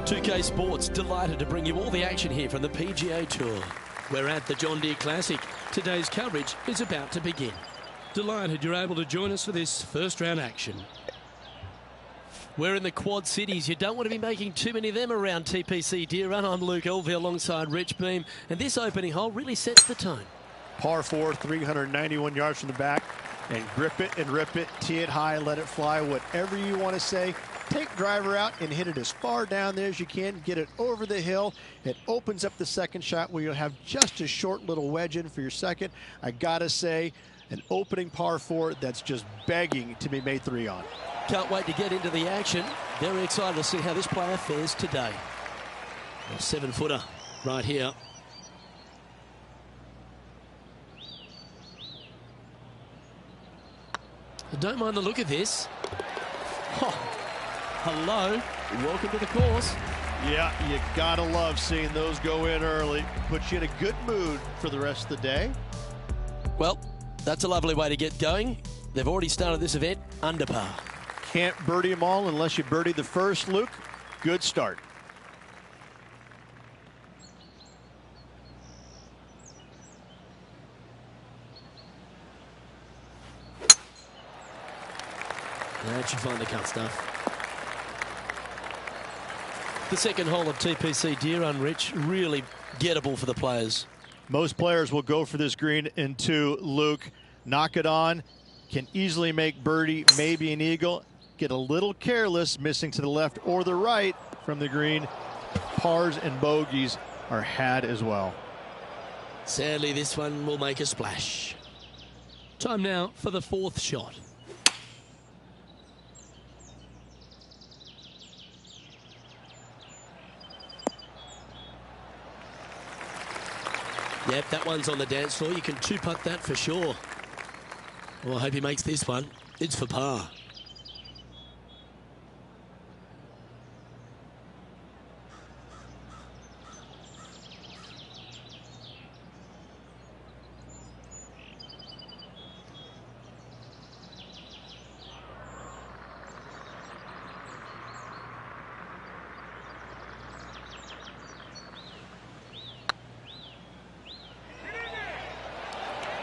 2K Sports, delighted to bring you all the action here from the PGA Tour. We're at the John Deere Classic. Today's coverage is about to begin. Delighted you're able to join us for this first round action. We're in the Quad Cities. You don't want to be making too many of them around TPC Deere Run. I'm Luke Elvey alongside Rich Beam, and this opening hole really sets the tone. Par 4, 391 yards from the back, and grip it and rip it, tee it high, let it fly, whatever you want to say. Take driver out and hit it as far down there as you can. Get it over the hill. It opens up the second shot where you'll have just a short little wedge in for your second. I gotta say, an opening par 4 that's just begging to be made 3 on. Can't wait to get into the action. Very excited to see how this player fares today. A 7-footer right here. I don't mind the look of this. Oh, hello, welcome to the course. Yeah, you gotta love seeing those go in early. Puts you in a good mood for the rest of the day. Well, that's a lovely way to get going. They've already started this event under par. Can't birdie them all unless you birdie the first, Luke. Good start. That should find the cut stuff. The second hole of TPC Deere Run, Rich, really gettable for the players. Most players will go for this green into Luke. Knock it on. Can easily make birdie, maybe an eagle. Get a little careless, missing to the left or the right from the green. Pars and bogeys are had as well. Sadly, this one will make a splash. Time now for the fourth shot. Yep, that one's on the dance floor. You can two-putt that for sure. Well, I hope he makes this one. It's for par.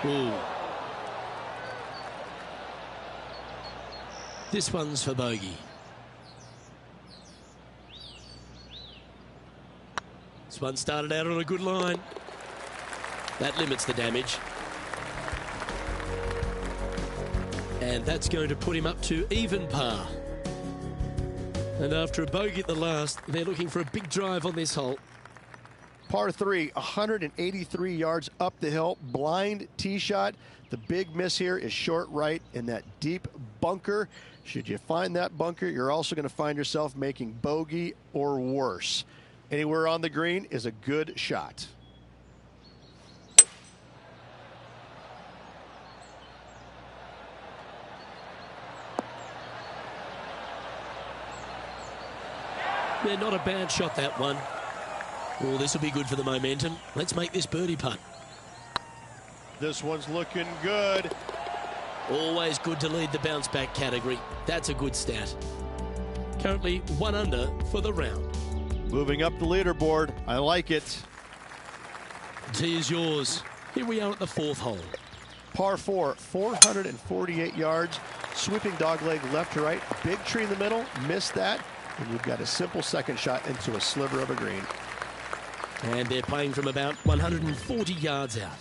Ooh. This one's for bogey. This one started out on a good line. That limits the damage. And that's going to put him up to even par. And after a bogey at the last, they're looking for a big drive on this hole. Par 3, 183 yards up the hill, blind tee shot. The big miss here is short right in that deep bunker. Should you find that bunker, you're also going to find yourself making bogey or worse. Anywhere on the green is a good shot. Yeah, not a bad shot, that one. Oh, this will be good for the momentum. Let's make this birdie putt. This one's looking good. Always good to lead the bounce back category. That's a good stat. Currently 1 under for the round. Moving up the leaderboard. I like it. Tee is yours. Here we are at the fourth hole. Par 4, 448 yards. Sweeping dogleg left to right. Big tree in the middle. Missed that. And you've got a simple second shot into a sliver of a green. And they're playing from about 140 yards out.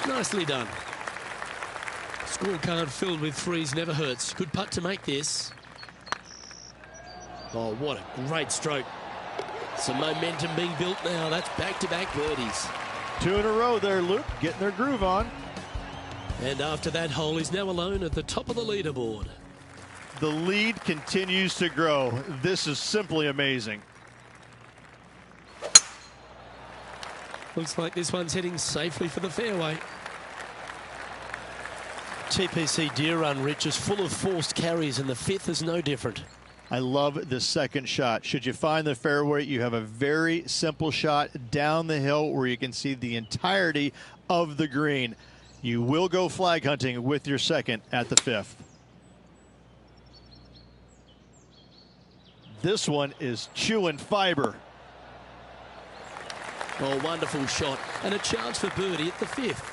Nicely done. Scorecard filled with threes never hurts. Good putt to make this. Oh, what a great stroke. Some momentum being built now. That's back-to-back birdies. 2 in a row there, Luke. Getting their groove on. And after that hole, he's now alone at the top of the leaderboard. The lead continues to grow. This is simply amazing. Looks like this one's heading safely for the fairway. TPC Deer Run, Rich, is full of forced carries, and the fifth is no different. I love the second shot. Should you find the fairway, you have a very simple shot down the hill where you can see the entirety of the green. You will go flag hunting with your second at the fifth. This one is chewing fiber. Oh, wonderful shot, and a chance for birdie at the fifth.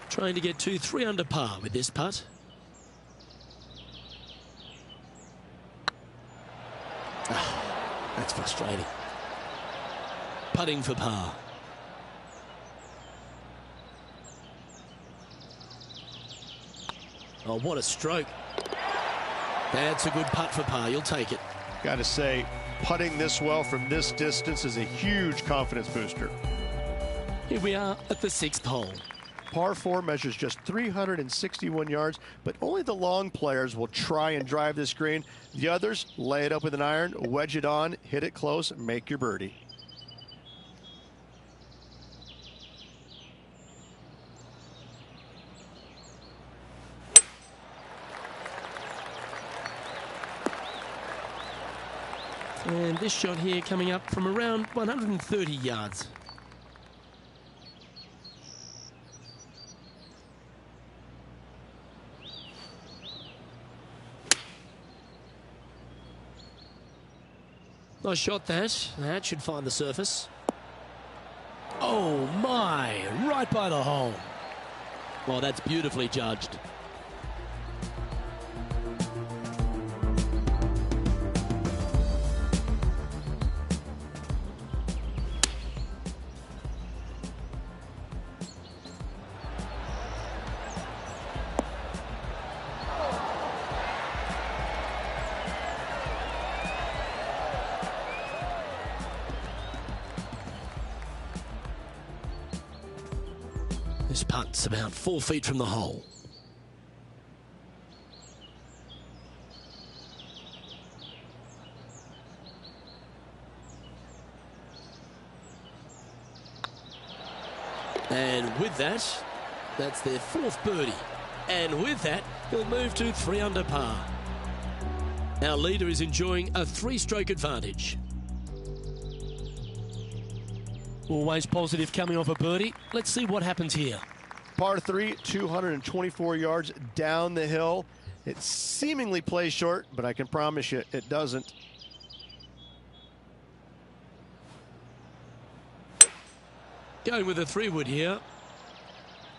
Trying to get to 3 under par with this putt. That's frustrating. Putting for par. Oh, what a stroke. That's a good putt for par. You'll take it. Got to say, putting this well from this distance is a huge confidence booster. Here we are at the 6th hole. Par 4 measures just 361 yards, but only the long players will try and drive this green. The others lay it up with an iron, wedge it on, hit it close, make your birdie. And this shot here coming up from around 130 yards. Nice shot, that. That should find the surface. Oh, my. Right by the hole. Well, that's beautifully judged. This putt's about 4 feet from the hole. And with that, that's their 4th birdie. And with that, he'll move to 3 under par. Our leader is enjoying a 3-stroke advantage. Always positive coming off a birdie. Let's see what happens here. Par 3, 224 yards down the hill. It seemingly plays short, but I can promise you it doesn't. Going with a 3-wood here.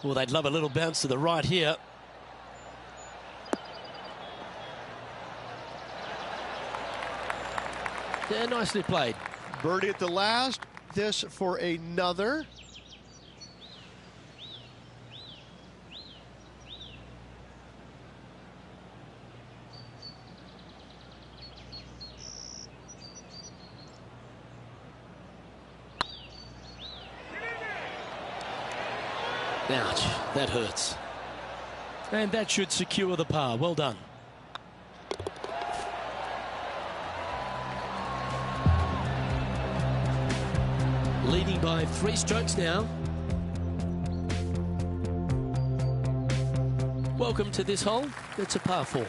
Well, they'd love a little bounce to the right here. Yeah, nicely played. Birdie at the last. This for another. Ouch, that hurts. And that should secure the par. Well done. Leading by 3 strokes now. Welcome to this hole. It's a par 4.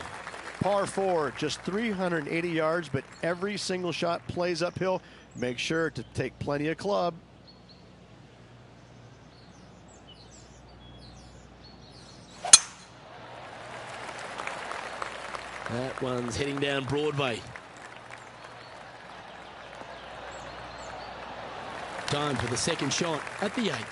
Par 4, just 380 yards, but every single shot plays uphill. Make sure to take plenty of club. That one's heading down Broadway. Time for the second shot at the 8th.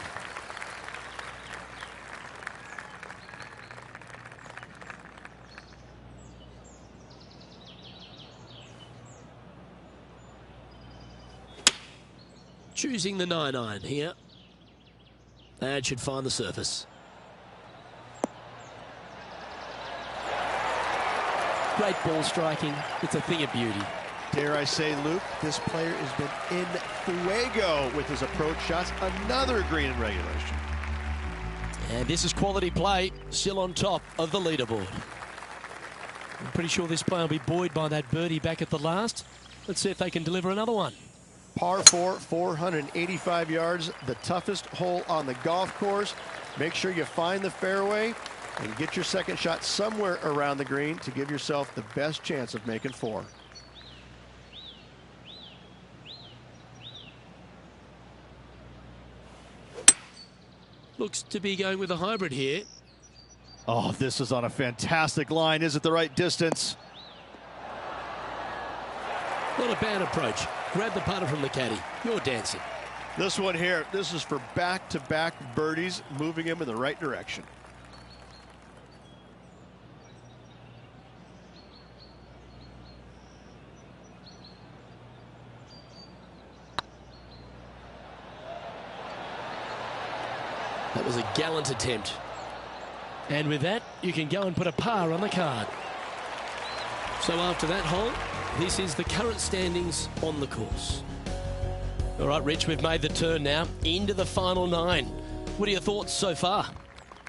Choosing the 9-iron here. That should find the surface. Great ball striking. It's a thing of beauty. Dare I say, Luke, this player has been in fuego with his approach shots. Another green in regulation. And this is quality play, still on top of the leaderboard. I'm pretty sure this player will be buoyed by that birdie back at the last. Let's see if they can deliver another one. Par 4, 485 yards, the toughest hole on the golf course. Make sure you find the fairway. and get your second shot somewhere around the green to give yourself the best chance of making 4. Looks to be going with a hybrid here. Oh, this is on a fantastic line. Is it the right distance? Not a bad approach. Grab the putter from the caddy. You're dancing. This one here, this is for back-to-back birdies, moving him in the right direction. That was a gallant attempt. And with that, you can go and put a par on the card. So after that hole, this is the current standings on the course. All right, Rich, we've made the turn now into the final 9. What are your thoughts so far?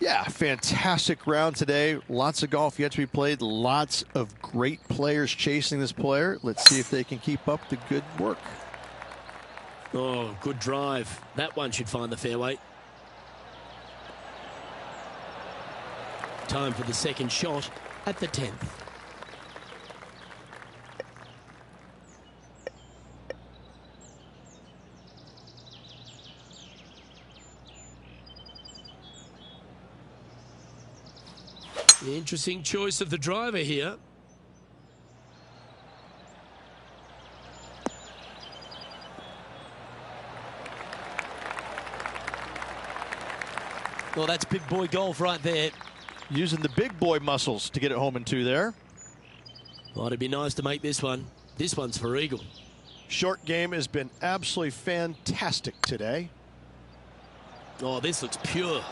Yeah, fantastic round today. Lots of golf yet to be played. Lots of great players chasing this player. Let's see if they can keep up the good work. Oh, good drive. That one should find the fairway. Time for the second shot at the 10th. The interesting choice of the driver here. Well, that's big boy golf right there. Using the big boy muscles to get it home in 2 there. Well, it'd be nice to make this one. This one's for eagle. Short game has been absolutely fantastic today. Oh, this looks pure.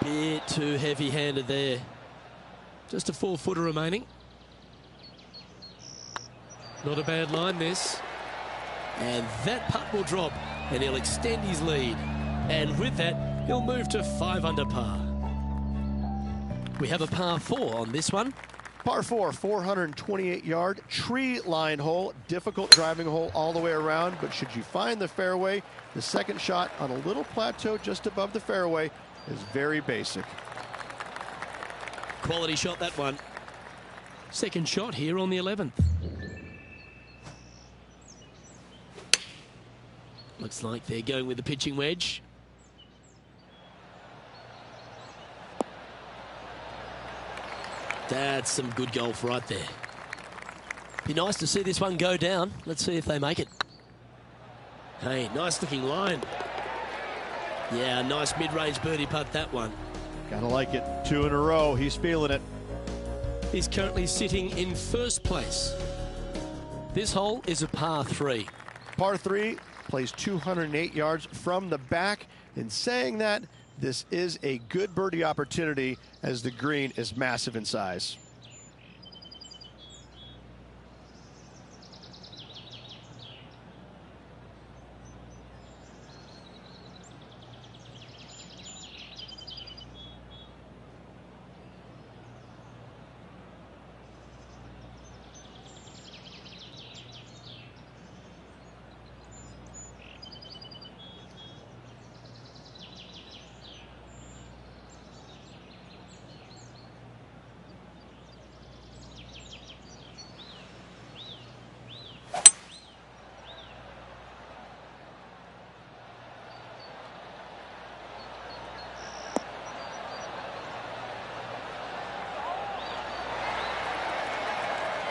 Bit too heavy-handed there. Just a 4-footer remaining. Not a bad line, this. And that putt will drop, and he'll extend his lead. And with that, he'll move to 5 under par. We have a par 4 on this one. Par 4, 428-yard tree line hole. Difficult driving hole all the way around, but should you find the fairway, the second shot on a little plateau just above the fairway is very basic. Quality shot, that one. Second shot here on the 11th. Looks like they're going with the pitching wedge. That's some good golf right there. Be nice to see this one go down. Let's see if they make it. Hey, nice looking line. Yeah, nice mid-range birdie putt, that one. Gotta like it. 2 in a row. He's feeling it. He's currently sitting in first place. This hole is a par 3. Par 3 plays 208 yards from the back. In saying that, this is a good birdie opportunity as the green is massive in size.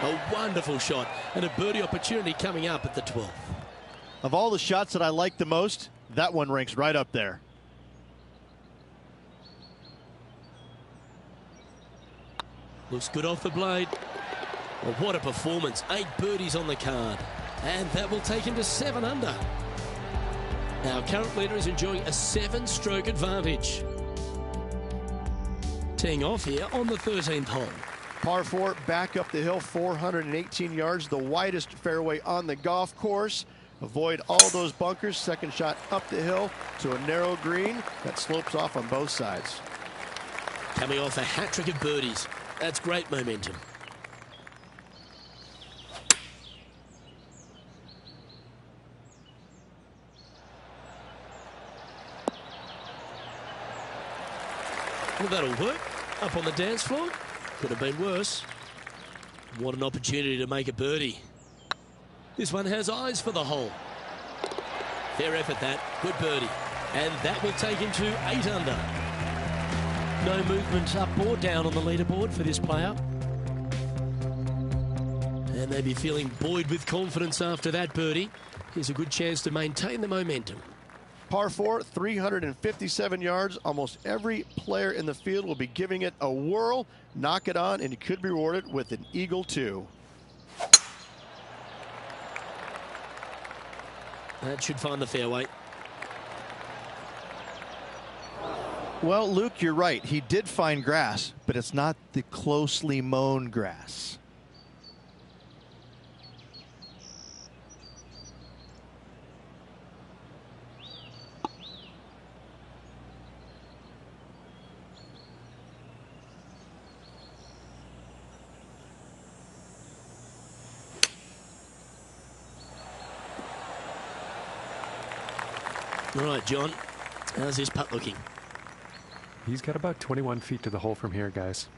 A wonderful shot and a birdie opportunity coming up at the 12th. Of all the shots that I like the most, that one ranks right up there. Looks good off the blade. Well, what a performance. 8 birdies on the card. And that will take him to 7 under. Our current leader is enjoying a 7-stroke advantage. Teeing off here on the 13th hole. Par 4, back up the hill, 418 yards, the widest fairway on the golf course. Avoid all those bunkers. Second shot up the hill to a narrow green that slopes off on both sides. Coming off a hat-trick of birdies. That's great momentum. Well, that'll work. Up on the dance floor. Could have been worse. What an opportunity to make a birdie. This one has eyes for the hole. Fair effort that. Good birdie. And that will take him to 8 under. No movement up or down on the leaderboard for this player. And they'll be feeling buoyed with confidence after that birdie. Here's a good chance to maintain the momentum. Par 4, 357 yards. Almost every player in the field will be giving it a whirl. Knock it on, and you could be rewarded with an eagle, too. That should find the fairway. Well, Luke, you're right. He did find grass, but it's not the closely mown grass. All right, John, how's this putt looking? He's got about 21 feet to the hole from here, guys.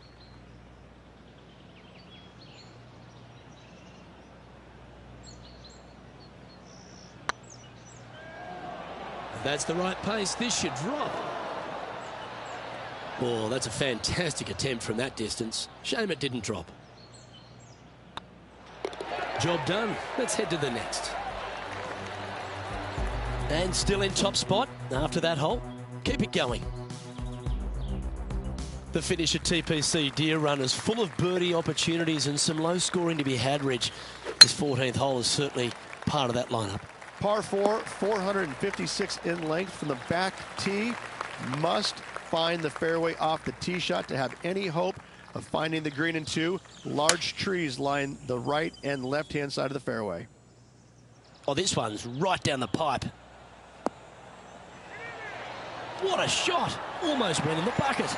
That's the right pace. This should drop. Oh, that's a fantastic attempt from that distance. Shame it didn't drop. Job done. Let's head to the next. And still in top spot after that hole. Keep it going. The finish at TPC Deer Run is full of birdie opportunities and some low scoring to be had, Reg. This 14th hole is certainly part of that lineup. Par 4, 456 in length from the back tee. Must find the fairway off the tee shot to have any hope of finding the green in 2. Large trees line the right and left-hand side of the fairway. Oh, this one's right down the pipe. What a shot! Almost went in the bucket.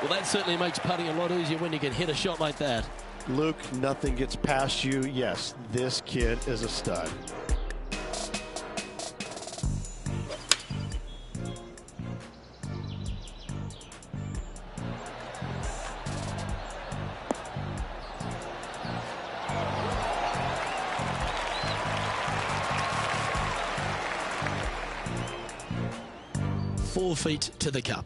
Well, that certainly makes putting a lot easier when you can hit a shot like that. Luke, nothing gets past you. Yes, this kid is a stud. Four feet to the cup.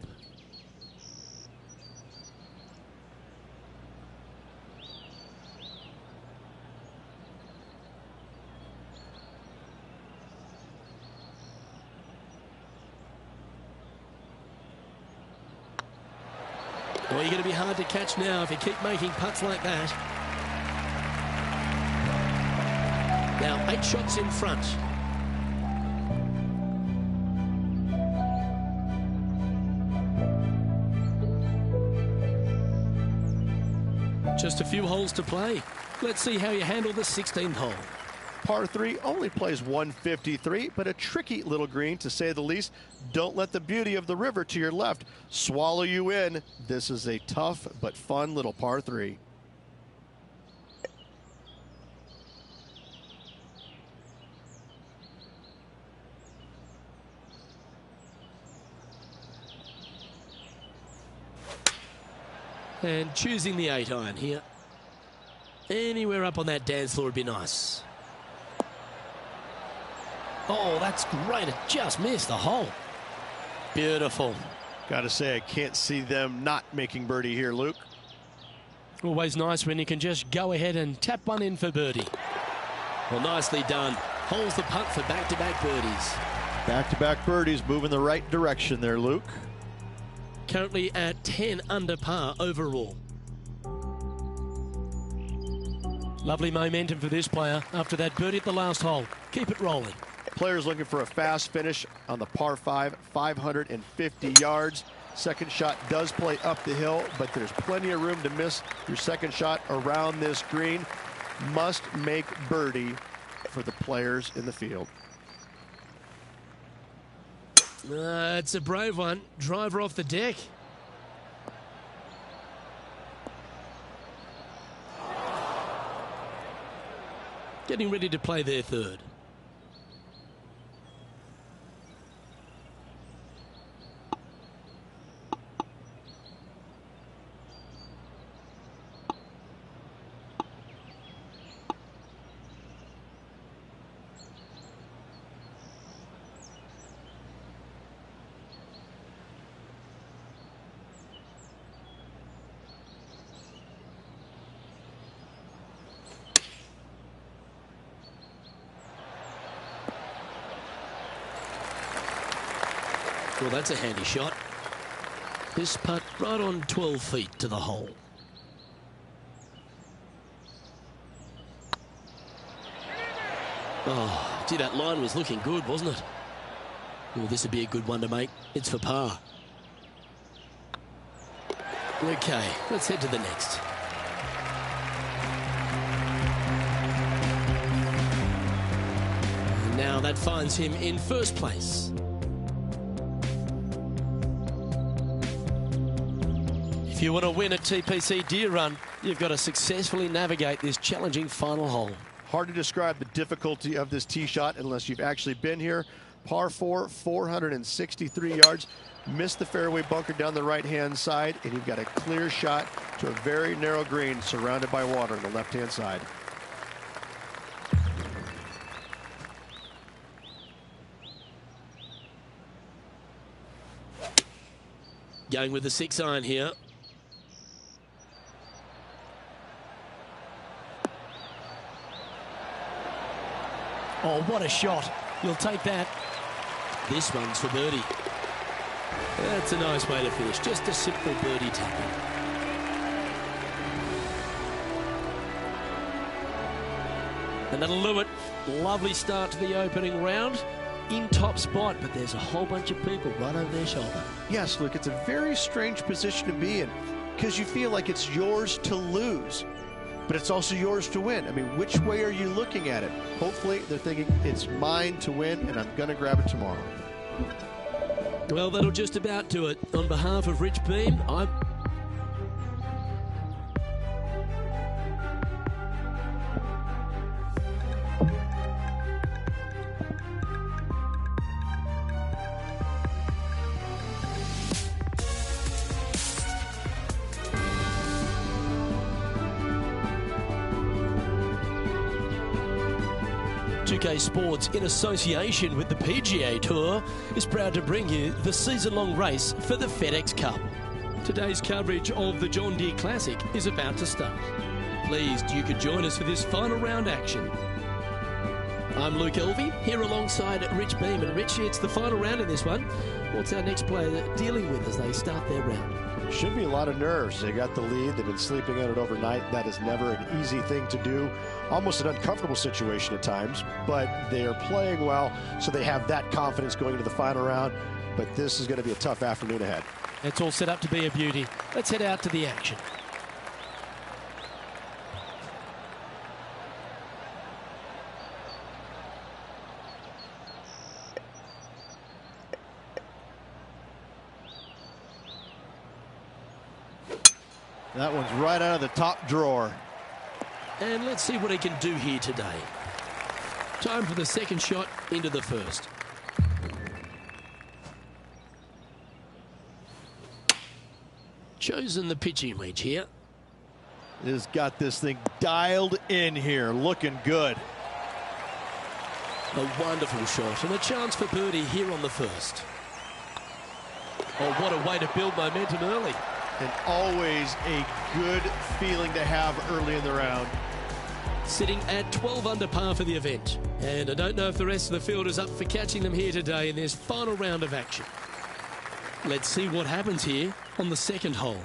Well, you're going to be hard to catch now if you keep making putts like that. Now, 8 shots in front. Just a few holes to play. Let's see how you handle the 16th hole. Par 3 only plays 153, but a tricky little green to say the least. Don't let the beauty of the river to your left swallow you in. This is a tough but fun little par 3. And choosing the 8-iron here. Anywhere up on that dance floor would be nice. Oh, that's great. It just missed the hole. Beautiful. Got to say, I can't see them not making birdie here, Luke. Always nice when you can just go ahead and tap one in for birdie. Well, nicely done. Holds the putt for back-to-back birdies. Back-to-back birdies, moving the right direction there, Luke. Currently at 10 under par overall. Lovely momentum for this player after that birdie at the last hole. Keep it rolling. Players looking for a fast finish on the par 5, 550 yards. Second shot does play up the hill, but there's plenty of room to miss your second shot around this green. Must make birdie for the players in the field. It's a brave one. Driver off the deck. Getting ready to play their third. Well, that's a handy shot. This putt right on 12 feet to the hole. Oh, gee, that line was looking good, wasn't it? Well, this would be a good one to make. It's for par. Okay, let's head to the next. And now that finds him in first place. If you want to win at TPC Deer Run, you've got to successfully navigate this challenging final hole. Hard to describe the difficulty of this tee shot unless you've actually been here. Par 4, 463 yards. Missed the fairway bunker down the right-hand side, and you've got a clear shot to a very narrow green surrounded by water on the left-hand side. Going with the 6-iron here. Oh, what a shot. You'll take that. This one's for birdie. That's a nice way to finish. Just a simple birdie tackle. And that'll do it. Lovely start to the opening round. In top spot, but there's a whole bunch of people right over their shoulder. Yes, Luke, it's a very strange position to be in because you feel like it's yours to lose, but it's also yours to win. I mean, which way are you looking at it? Hopefully, they're thinking it's mine to win, and I'm going to grab it tomorrow. Well, that'll just about do it. On behalf of Rich Beem, I'm... UK Sports, in association with the PGA Tour, is proud to bring you the season-long race for the FedEx Cup. Today's coverage of the John Deere Classic is about to start. Pleased you could join us for this final round action. I'm Luke Elvey, here alongside Rich Beem. And Rich, it's the final round in this one. What's our next player dealing with as they start their round? Should be a lot of nerves. They got the lead. They've been sleeping on it overnight. That is never an easy thing to do. Almost an uncomfortable situation at times, but they are playing well, so they have that confidence going into the final round. But this is going to be a tough afternoon ahead. It's all set up to be a beauty. Let's head out to the action. That one's right out of the top drawer. And let's see what he can do here today. Time for the second shot into the first. Chosen the pitching wedge here. Has got this thing dialed in here, looking good. A wonderful shot and a chance for birdie here on the first. Oh, what a way to build momentum early. And always a good feeling to have early in the round. Sitting at 12 under par for the event. And I don't know if the rest of the field is up for catching them here today in this final round of action. Let's see what happens here on the second hole.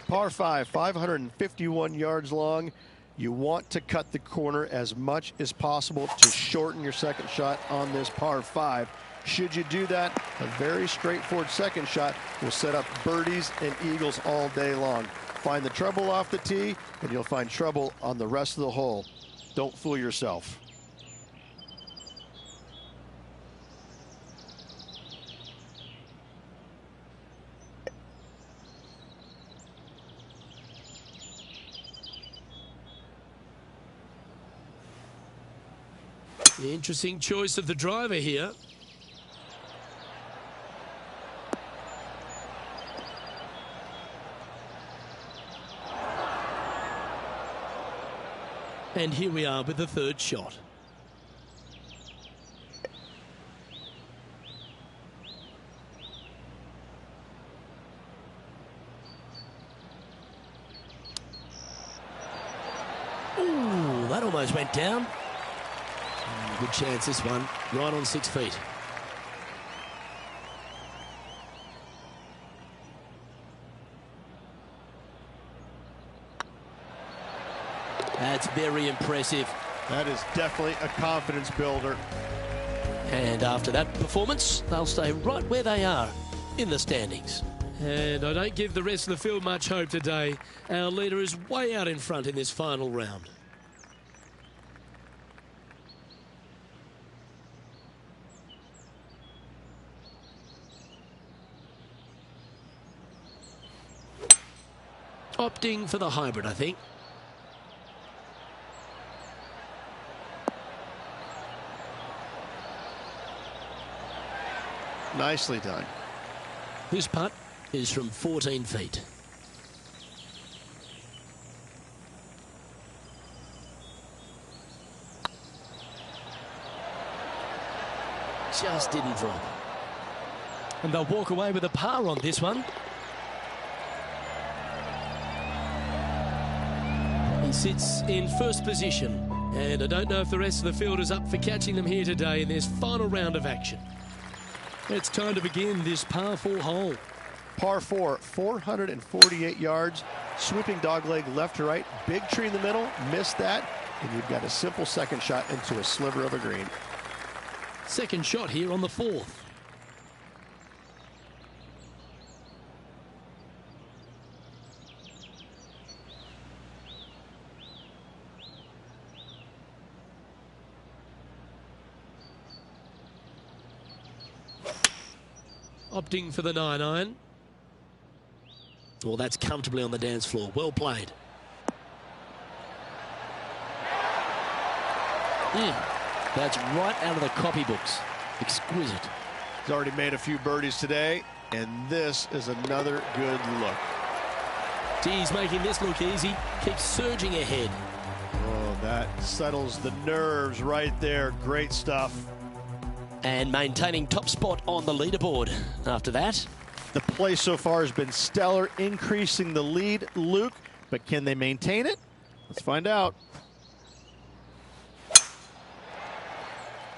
Par 5, 551 yards long. You want to cut the corner as much as possible to shorten your second shot on this par 5. Should you do that, a very straightforward second shot will set up birdies and eagles all day long. Find the trouble off the tee, and you'll find trouble on the rest of the hole. Don't fool yourself. The interesting choice of the driver here. And here we are with the third shot. Ooh, that almost went down. Good chance this one, right on 6 feet. That's very impressive. That is definitely a confidence builder. And after that performance, they'll stay right where they are in the standings. And I don't give the rest of the field much hope today. Our leader is way out in front in this final round. Opting for the hybrid, I think. Nicely done. This putt is from 14 feet. Just didn't drop. And they'll walk away with a par on this one. He sits in first position, and I don't know if the rest of the field is up for catching them here today in this final round of action. It's time to begin this par 4 hole. Par 4, 448 yards, sweeping dogleg left to right, big tree in the middle, missed that, and you've got a simple second shot into a sliver of a green. Second shot here on the 4th. Opting for the 9-iron. Well, that's comfortably on the dance floor. Well played. That's right out of the copybooks. Exquisite. He's already made a few birdies today, and this is another good look. He's making this look easy. Keeps surging ahead. Oh, that settles the nerves right there. Great stuff. And maintaining top spot on the leaderboard after that. The play so far has been stellar, increasing the lead, Luke, but can they maintain it? Let's find out.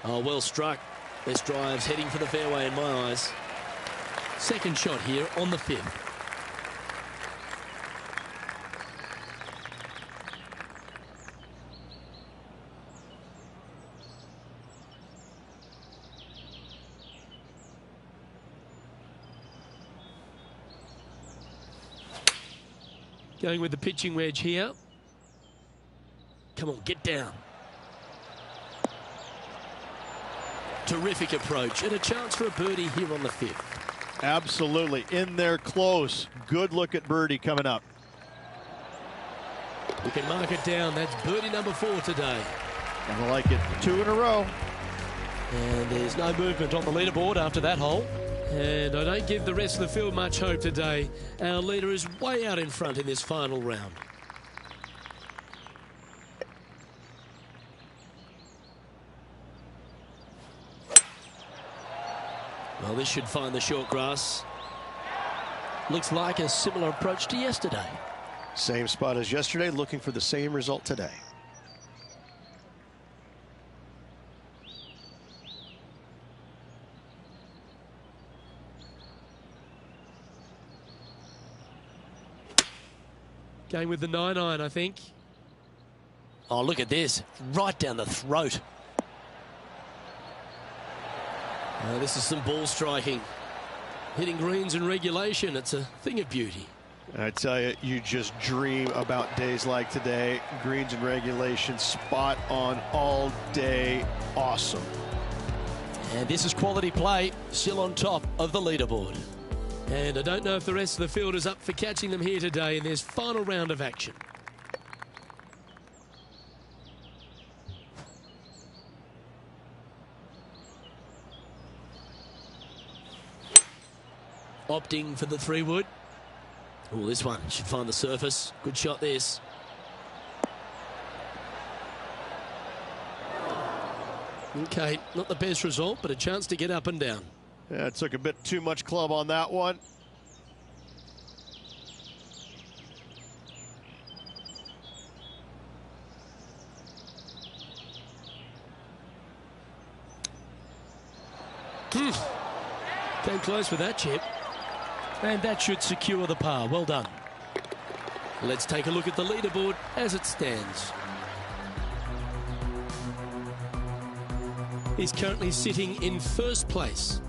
Oh, well struck. This drive's heading for the fairway in my eyes. Second shot here on the 5th. Going with the pitching wedge here. Come on, get down. Terrific approach and a chance for a birdie here on the 5th. Absolutely. In there close. Good look at birdie coming up. We can mark it down. That's birdie number 4 today. I like it. 2 in a row. And there's no movement on the leaderboard after that hole. And I don't give the rest of the field much hope today. Our leader is way out in front in this final round. Well, this should find the short grass. Looks like a similar approach to yesterday. Same spot as yesterday, looking for the same result today. Going with the 9-iron, I think. Oh, look at this. Right down the throat. This is some ball striking. Hitting greens in regulation. It's a thing of beauty. I tell you, you just dream about days like today. Greens in regulation, spot on all day. Awesome. And this is quality play, still on top of the leaderboard. And I don't know if the rest of the field is up for catching them here today in this final round of action. Opting for the 3-wood. Oh, this one should find the surface. Good shot, this. Okay, not the best result, but a chance to get up and down. Yeah, it took a bit too much club on that one. Came close with that chip. And that should secure the par. Well done. Let's take a look at the leaderboard as it stands. is currently sitting in first place.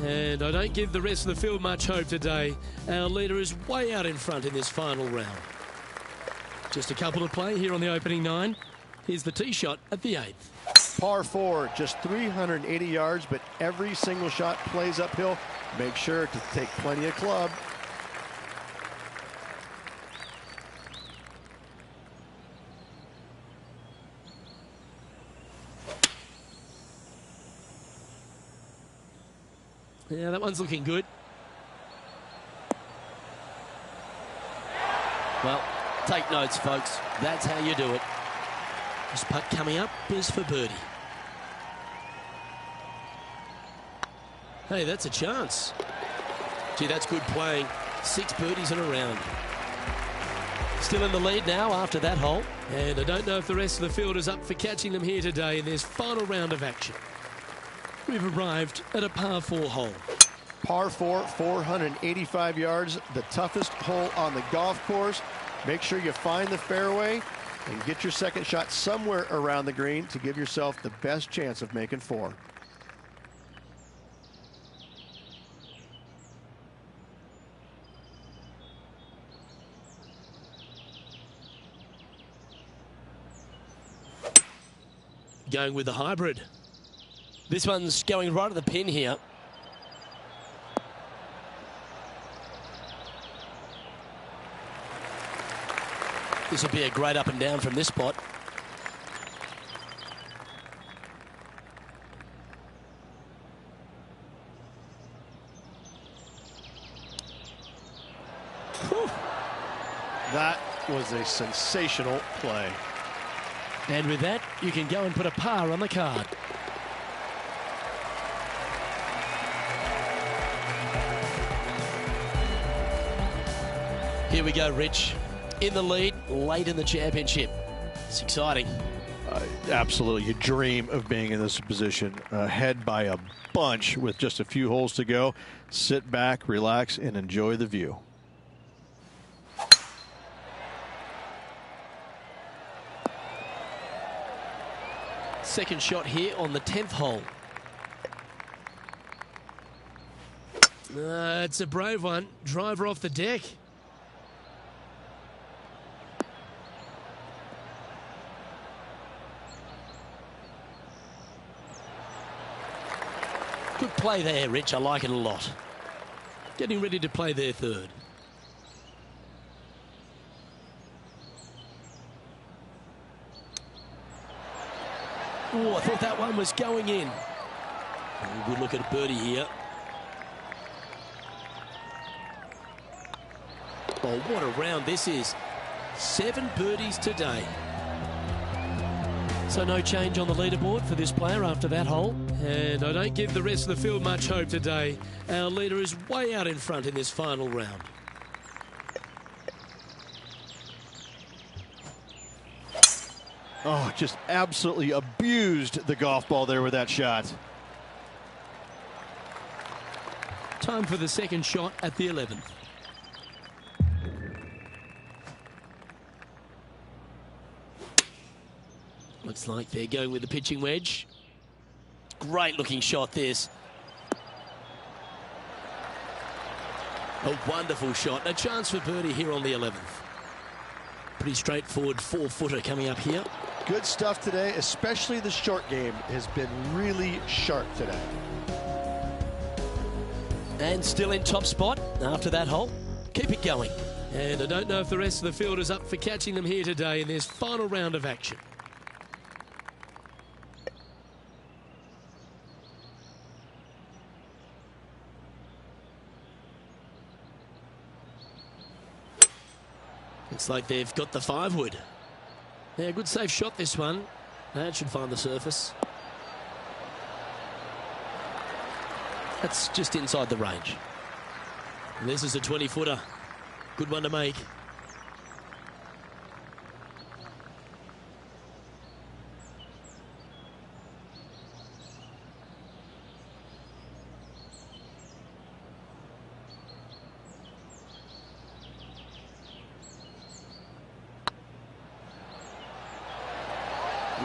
And I don't give the rest of the field much hope today. Our leader is way out in front in this final round. Just a couple to play here on the opening 9. Here's the tee shot at the 8th. Par 4, just 380 yards, but every single shot plays uphill. Make sure to take plenty of club. Yeah, that one's looking good. Well, take notes, folks. That's how you do it. This putt coming up is for birdie. Hey, that's a chance. Gee, that's good playing. 6 birdies in a round. Still in the lead now after that hole. And I don't know if the rest of the field is up for catching them here today in this final round of action. We've arrived at a par 4 hole. Par 4, 485 yards, the toughest hole on the golf course. Make sure you find the fairway and get your second shot somewhere around the green to give yourself the best chance of making 4. Going with the hybrid. This one's going right at the pin here. This will be a great up and down from this spot. Whew. That was a sensational play. And with that, you can go and put a par on the card. Here we go, Rich. In the lead, late in the championship. It's exciting. Absolutely. You dream of being in this position, ahead by a bunch with just a few holes to go. Sit back, relax, and enjoy the view. Second shot here on the 10th hole. It's a brave one. Driver off the deck. Good play there, Rich. I like it a lot. Getting ready to play their third. Oh, I thought that one was going in. Oh, good look at birdie here. Oh, what a round this is. 7 birdies today. So no change on the leaderboard for this player after that hole. And I don't give the rest of the field much hope today. Our leader is way out in front in this final round. Oh, just absolutely abused the golf ball there with that shot. Time for the second shot at the 11th. Looks like they're going with the pitching wedge. Great looking shot this. A wonderful shot. A chance for birdie here on the 11th. Pretty straightforward 4-footer coming up here. Good stuff today, especially the short game has been really sharp today. And still in top spot after that hole. Keep it going. And I don't know if the rest of the field is up for catching them here today in this final round of action. Looks like they've got the 5-wood. Yeah, good safe shot this one. That should find the surface. That's just inside the range. And this is a 20-footer. Good one to make.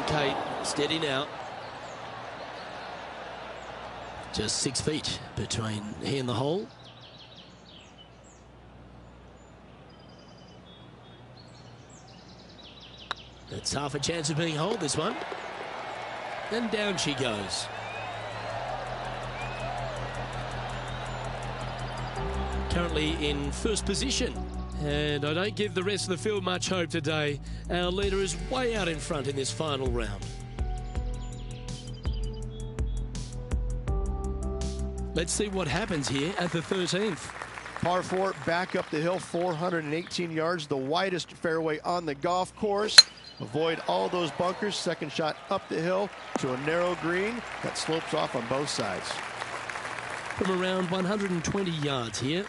Okay, steady now. Just 6 feet between he and the hole. It's half a chance of being holed, this one. And down she goes. Currently in first position. And I don't give the rest of the field much hope today. Our leader is way out in front in this final round. Let's see what happens here at the 13th. Par 4, back up the hill, 418 yards, the widest fairway on the golf course. Avoid all those bunkers. Second shot up the hill to a narrow green that slopes off on both sides. From around 120 yards here.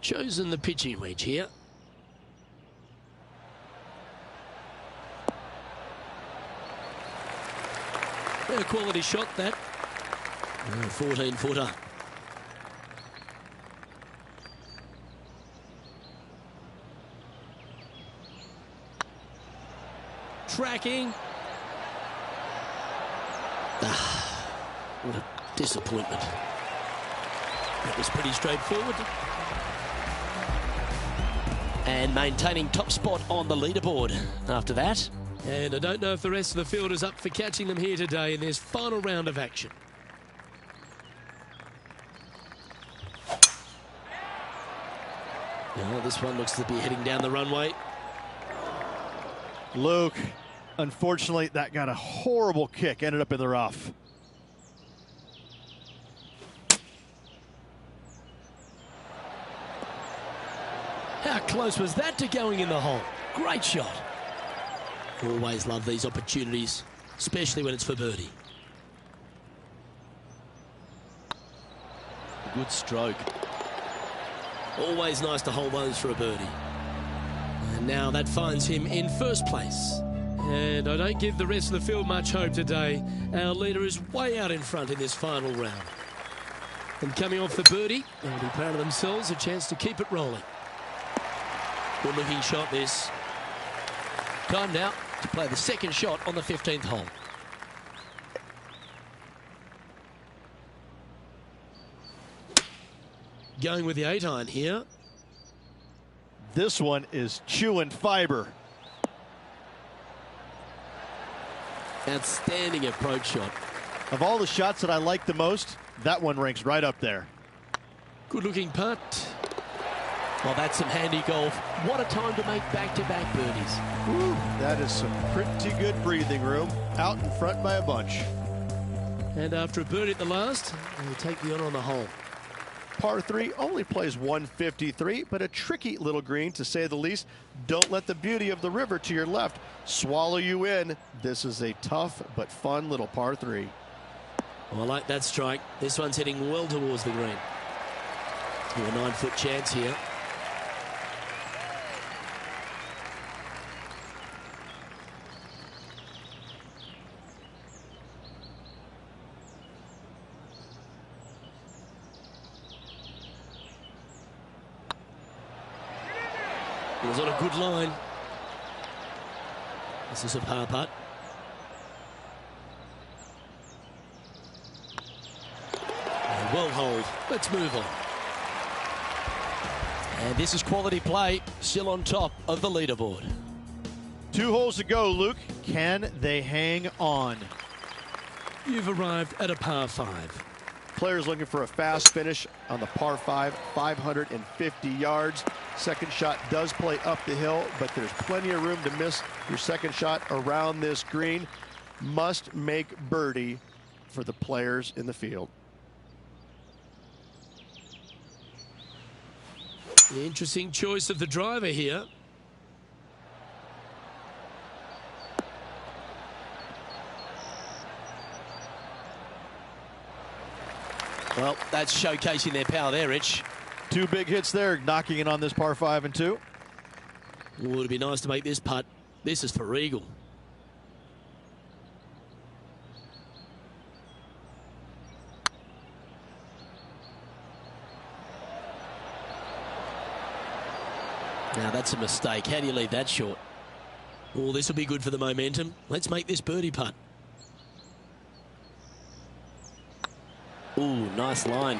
Chosen the pitching wedge here. A quality shot, that. 14-footer. Tracking. What a disappointment. That was pretty straightforward. And maintaining top spot on the leaderboard after that. And I don't know if the rest of the field is up for catching them here today in this final round of action. Now this one looks to be heading down the runway. Luke, unfortunately, that got a horrible kick, ended up in the rough. How close was that to going in the hole? Great shot. Always love these opportunities, especially when it's for birdie. Good stroke. Always nice to hold those for a birdie. And now that finds him in first place. And I don't give the rest of the field much hope today. Our leader is way out in front in this final round. And coming off the birdie, they'll be proud of themselves, a chance to keep it rolling. Good looking shot this. Time now to play the second shot on the 15th hole. Going with the 8-iron here. This one is chewing fiber. Outstanding approach shot. Of all the shots that I like the most, that one ranks right up there. Good looking putt. Well, that's some handy golf. What a time to make back-to-back birdies. Woo, that is some pretty good breathing room. Out in front by a bunch. And after a birdie at the last, we'll take the honor on the hole. Par 3 only plays 153, but a tricky little green to say the least. Don't let the beauty of the river to your left swallow you in. This is a tough but fun little par 3. Well, I like that strike. This one's heading well towards the green. A 9-foot chance here. It was on a good line. This is a par putt. And well hold. Let's move on. And this is quality play, still on top of the leaderboard. 2 holes to go, Luke. Can they hang on? You've arrived at a par 5. Players looking for a fast finish on the par 5, 550 yards. Second shot does play up the hill, but there's plenty of room to miss your second shot around this green. Must make birdie for the players in the field. The interesting choice of the driver here. Well, that's showcasing their power there, Rich. 2 big hits there, knocking it on this par 5 and 2. Would be nice to make this putt. This is for eagle. Now that's a mistake. How do you leave that short? Oh, this will be good for the momentum. Let's make this birdie putt. Ooh, nice line.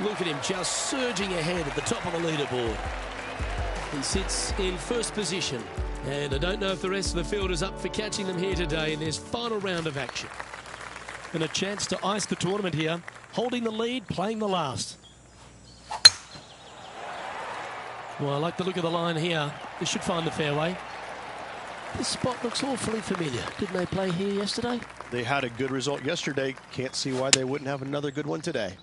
Look at him just surging ahead at the top of the leaderboard. He sits in first position. And I don't know if the rest of the field is up for catching them here today in this final round of action. And a chance to ice the tournament here. Holding the lead, playing the last. Well, I like the look of the line here. This should find the fairway. This spot looks awfully familiar. Didn't they play here yesterday? They had a good result yesterday. Can't see why they wouldn't have another good one today.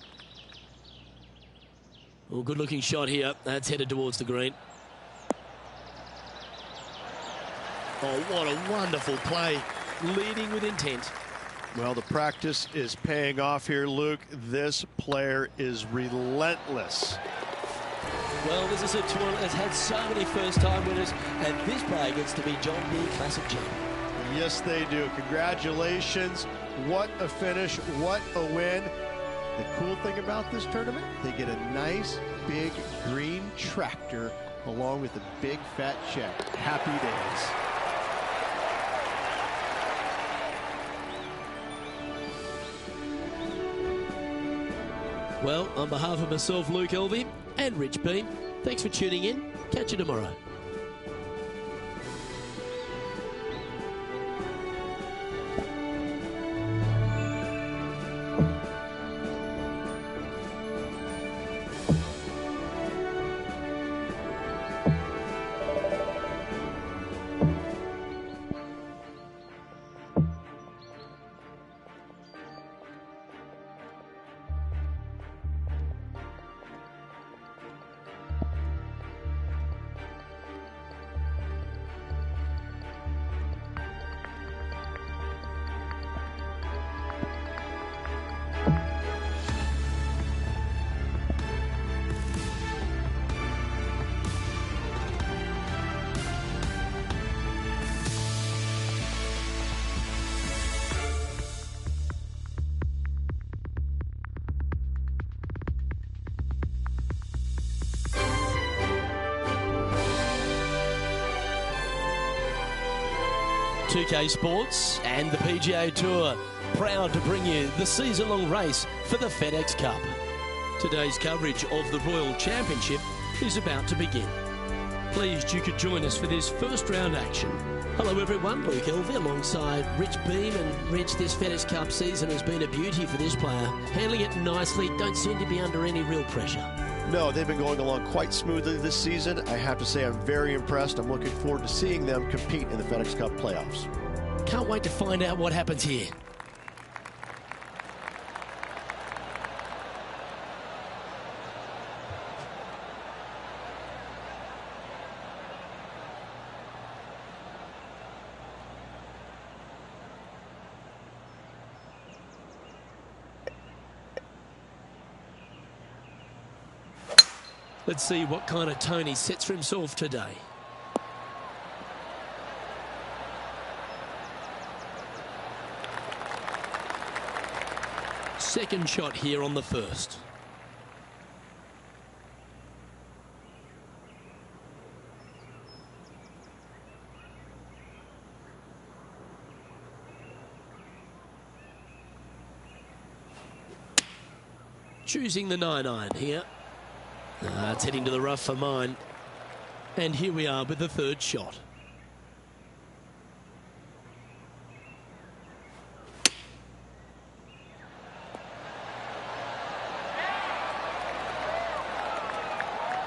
Well, good looking shot here. That's headed towards the green. Oh, what a wonderful play. Leading with intent. Well, the practice is paying off here, Luke. This player is relentless. Well, this is a tournament that's had so many first-time winners, and this player gets to be John Deere Classic champion. Yes, they do. Congratulations. What a finish. What a win. The cool thing about this tournament, they get a nice, big green tractor along with a big, fat check. Happy days. Well, on behalf of myself, Luke Elvey, and Rich Beam, thanks for tuning in. Catch you tomorrow. .2K Sports and the PGA Tour proud to bring you the season-long race for the FedEx Cup. Today's coverage of the Royal Championship is about to begin. Pleased you could join us for this first round action. Hello everyone, Luke Elvey alongside Rich Beam. And Rich, this FedEx Cup season has been a beauty for this player. Handling it nicely, don't seem to be under any real pressure. No, they've been going along quite smoothly this season. I have to say I'm very impressed. I'm looking forward to seeing them compete in the FedEx Cup playoffs. Can't wait to find out what happens here. Let's see what kind of tone he sets for himself today. Second shot here on the first. Choosing the 9-iron here. It's heading to the rough for mine. And here we are with the third shot.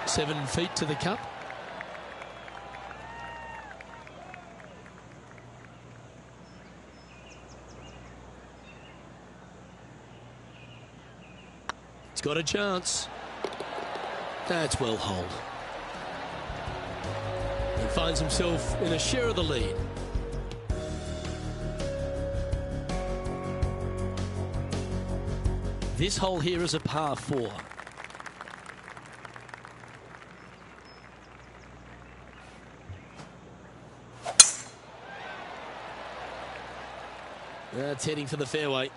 Seven feet to the cup. He's got a chance. That's well holed. He finds himself in a share of the lead. This hole here is a par 4. That's heading for the fairway.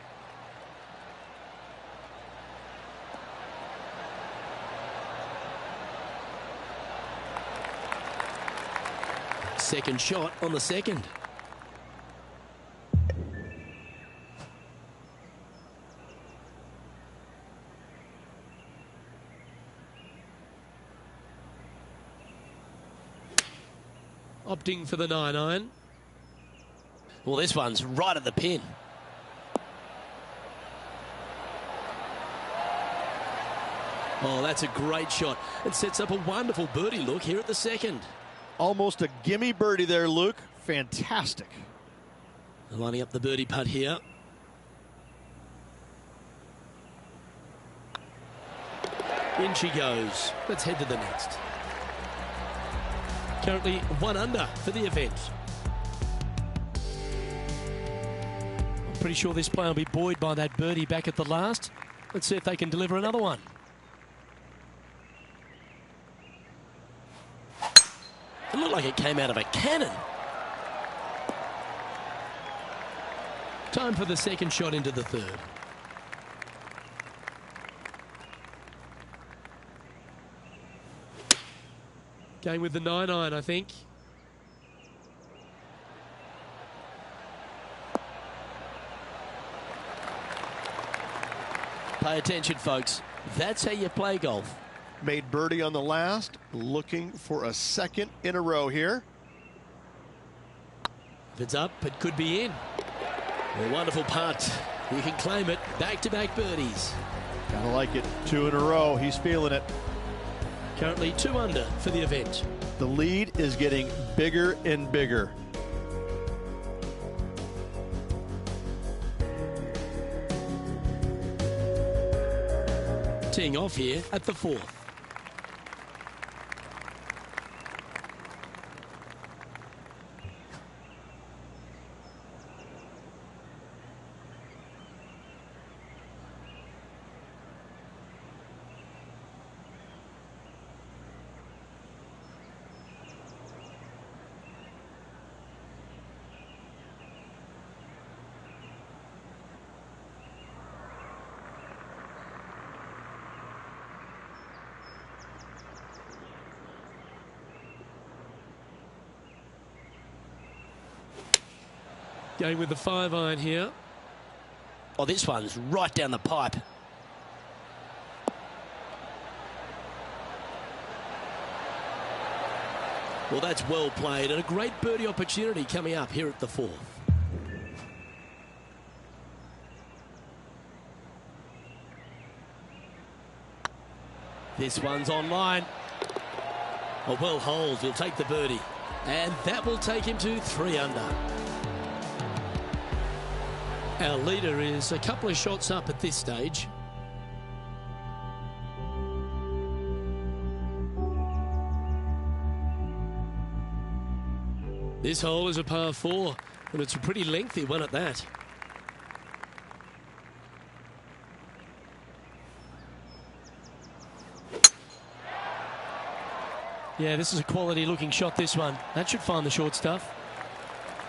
second shot on the second. Opting for the 9-iron. Well, this one's right at the pin. Oh, that's a great shot. It sets up a wonderful birdie look here at the second. Almost a gimme birdie there, Luke. Fantastic. Lining up the birdie putt here. In she goes. Let's head to the next. Currently 1 under for the event. I'm pretty sure this player will be buoyed by that birdie back at the last. Let's see if they can deliver another one. It looked like it came out of a cannon. Time for the second shot into the third. Going with the 9-iron, I think. Pay attention, folks. That's how you play golf. Made birdie on the last, looking for a second in a row here. If it's up, it could be in. A wonderful putt. You can claim it. Back-to-back birdies. Kind of like it. 2 in a row. He's feeling it. Currently 2 under for the event. The lead is getting bigger and bigger. Teeing off here at the 4th. Going with the 5-iron here. Oh, this one's right down the pipe. Well, that's well played and a great birdie opportunity coming up here at the 4th. This one's online. Oh, well holed. He'll take the birdie. And that will take him to 3 under. Our leader is a couple of shots up at this stage. This hole is a par 4, and it's a pretty lengthy one at that. Yeah, this is a quality looking shot, this one. That should find the short stuff.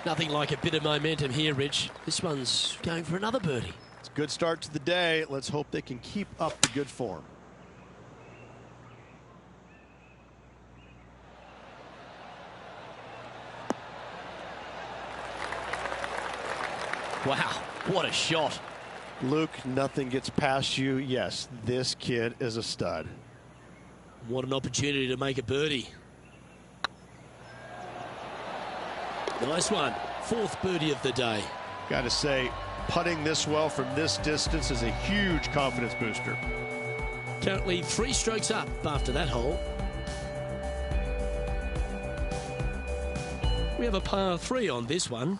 Nothing like a bit of momentum here, Rich. This one's going for another birdie. It's a good start to the day. Let's hope they can keep up the good form. Wow, what a shot. Luke, nothing gets past you. Yes, this kid is a stud. What an opportunity to make a birdie. Nice one. 4th birdie of the day. Got to say, putting this well from this distance is a huge confidence booster. Currently 3 strokes up after that hole. We have a par 3 on this one.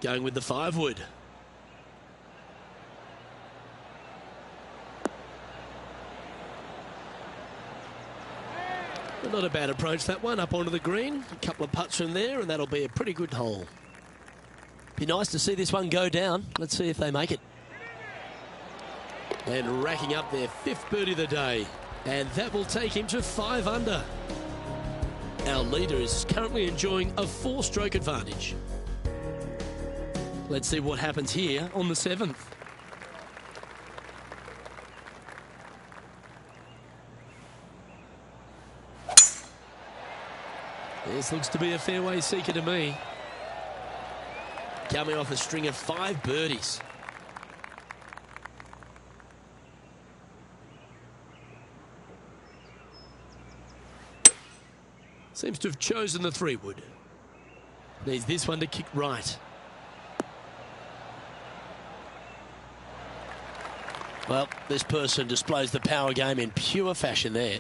Going with the 5-wood. Not a bad approach, that one, up onto the green. A couple of putts from there, and that'll be a pretty good hole. Be nice to see this one go down. Let's see if they make it. And racking up their 5th birdie of the day. And that will take him to 5 under. Our leader is currently enjoying a 4-stroke advantage. Let's see what happens here on the 7th. This looks to be a fairway seeker to me. Coming off a string of 5 birdies. Seems to have chosen the 3-wood. Needs this one to kick right. Well, this person displays the power game in pure fashion there.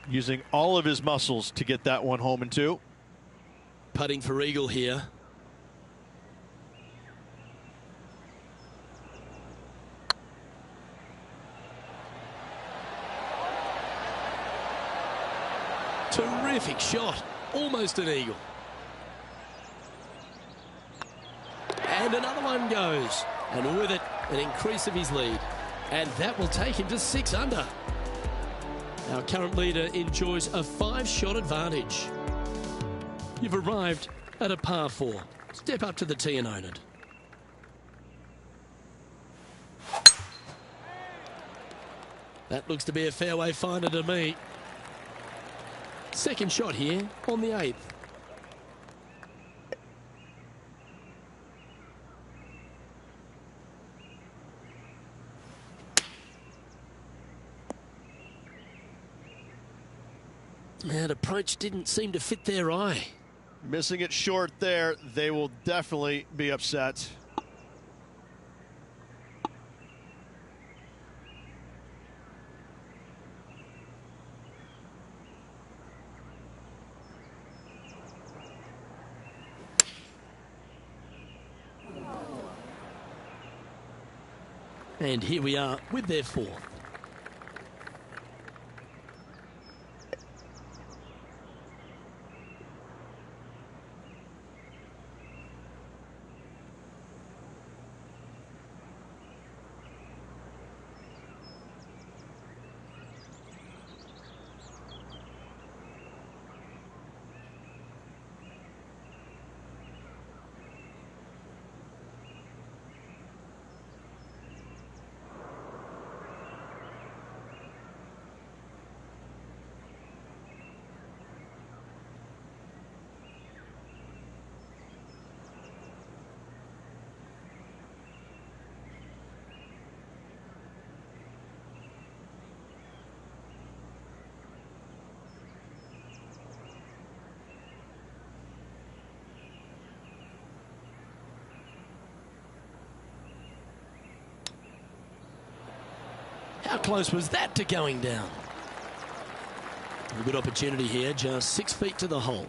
Using all of his muscles to get that one home and 2. Putting for eagle here. Terrific shot. Almost an eagle. And another one goes. And with it, an increase of his lead. And that will take him to 6 under. Our current leader enjoys a 5-shot advantage. You've arrived at a par 4. Step up to the tee and own it. That looks to be a fairway finder to me. Second shot here on the 8th. That approach didn't seem to fit their eye. Missing it short there, they will definitely be upset. And here we are with their 4th. How close was that to going down? A good opportunity here, just 6 feet to the hole.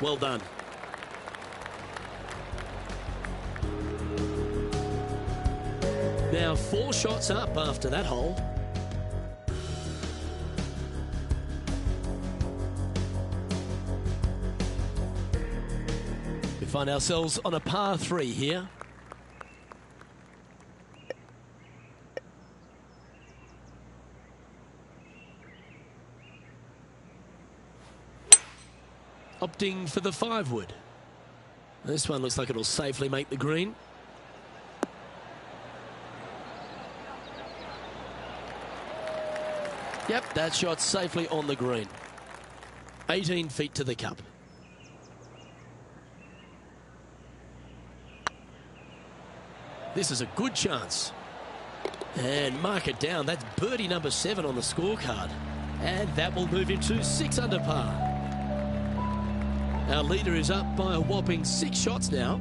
Well done. Now 4 shots up after that hole. We find ourselves on a par 3 here. Opting for the 5-wood. This one looks like it'll safely make the green. Yep, that shot safely on the green. 18 feet to the cup. This is a good chance. And mark it down. That's birdie number 7 on the scorecard. And that will move him to 6 under par. Our leader is up by a whopping 6 shots now.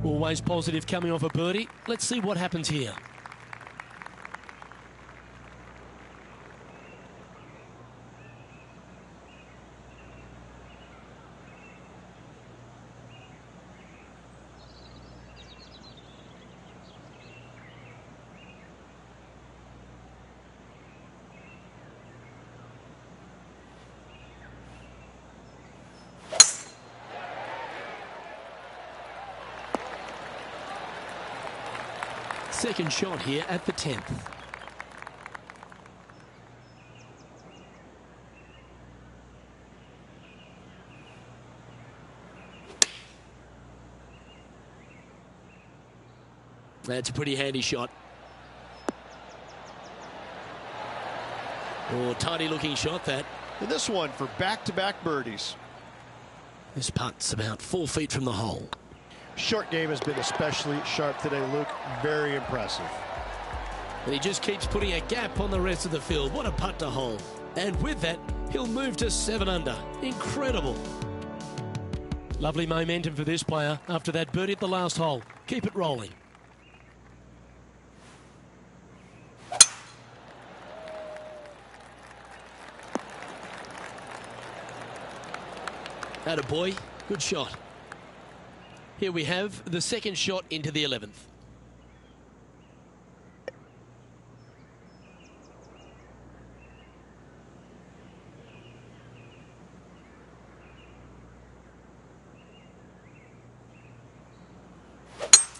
Always positive coming off a birdie. Let's see what happens here. Second shot here at the 10th. That's a pretty handy shot. Oh, tidy looking shot that. And this one for back-to-back birdies. This putt's about 4 feet from the hole. Short game has been especially sharp today, Luke. Very impressive. And he just keeps putting a gap on the rest of the field. What a putt to hole. And with that, he'll move to 7 under. Incredible. Lovely momentum for this player after that birdie at the last hole. Keep it rolling. Attaboy. Good shot. Here we have the second shot into the 11th.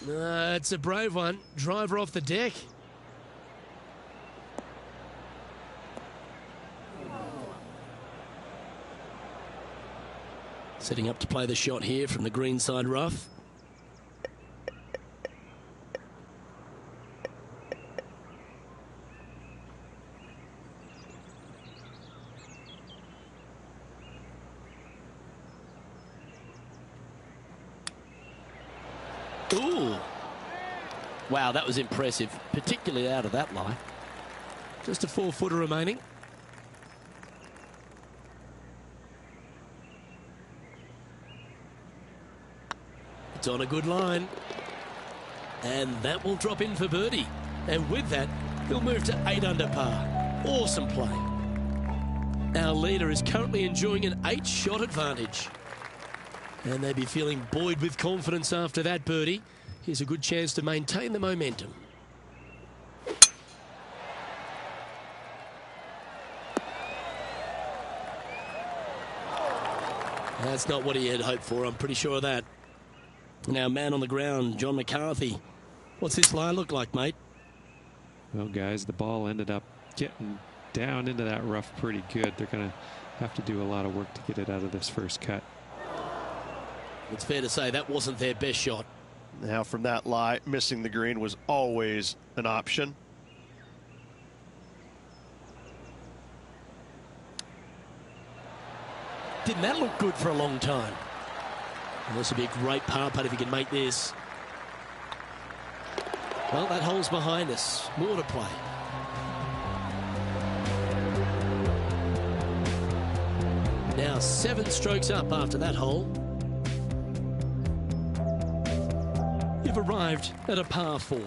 It's a brave one. Driver off the deck. Setting up to play the shot here from the greenside rough. Ooh. Wow, that was impressive, particularly out of that lie. Just a 4-footer remaining. It's on a good line. And that will drop in for birdie. And with that, he'll move to 8 under par. Awesome play. Our leader is currently enjoying an 8-shot advantage. And they'd be feeling buoyed with confidence after that birdie. Here's a good chance to maintain the momentum. That's not what he had hoped for, I'm pretty sure of that. Now, man on the ground, John McCarthy. What's this lie look like, mate? Well, guys, the ball ended up getting down into that rough pretty good. They're going to have to do a lot of work to get it out of this first cut. It's fair to say that wasn't their best shot. Now, from that lie, missing the green was always an option. Didn't that look good for a long time? And this would be a great par putt if he can make this. Well, that hole's behind us. More to play. Now 7 strokes up after that hole. You've arrived at a par 4.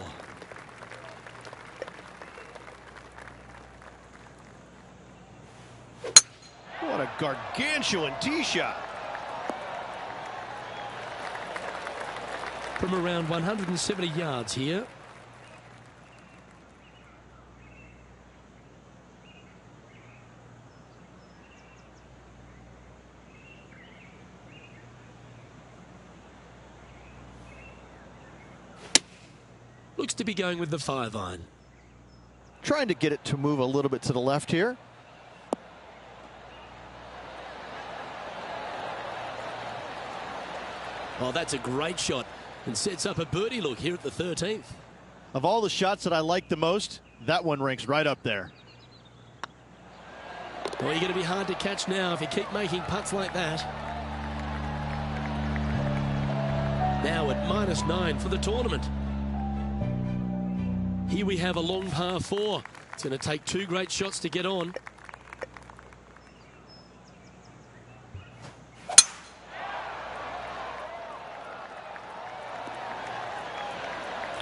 What a gargantuan tee shot. From around 170 yards here. Looks to be going with the 5-iron. Trying to get it to move a little bit to the left here. Oh, that's a great shot and sets up a birdie look here at the 13th. Of all the shots that I like the most, that one ranks right up there. Well, you're going to be hard to catch now if you keep making putts like that. Now at -9 for the tournament. Here we have a long par 4. It's going to take 2 great shots to get on.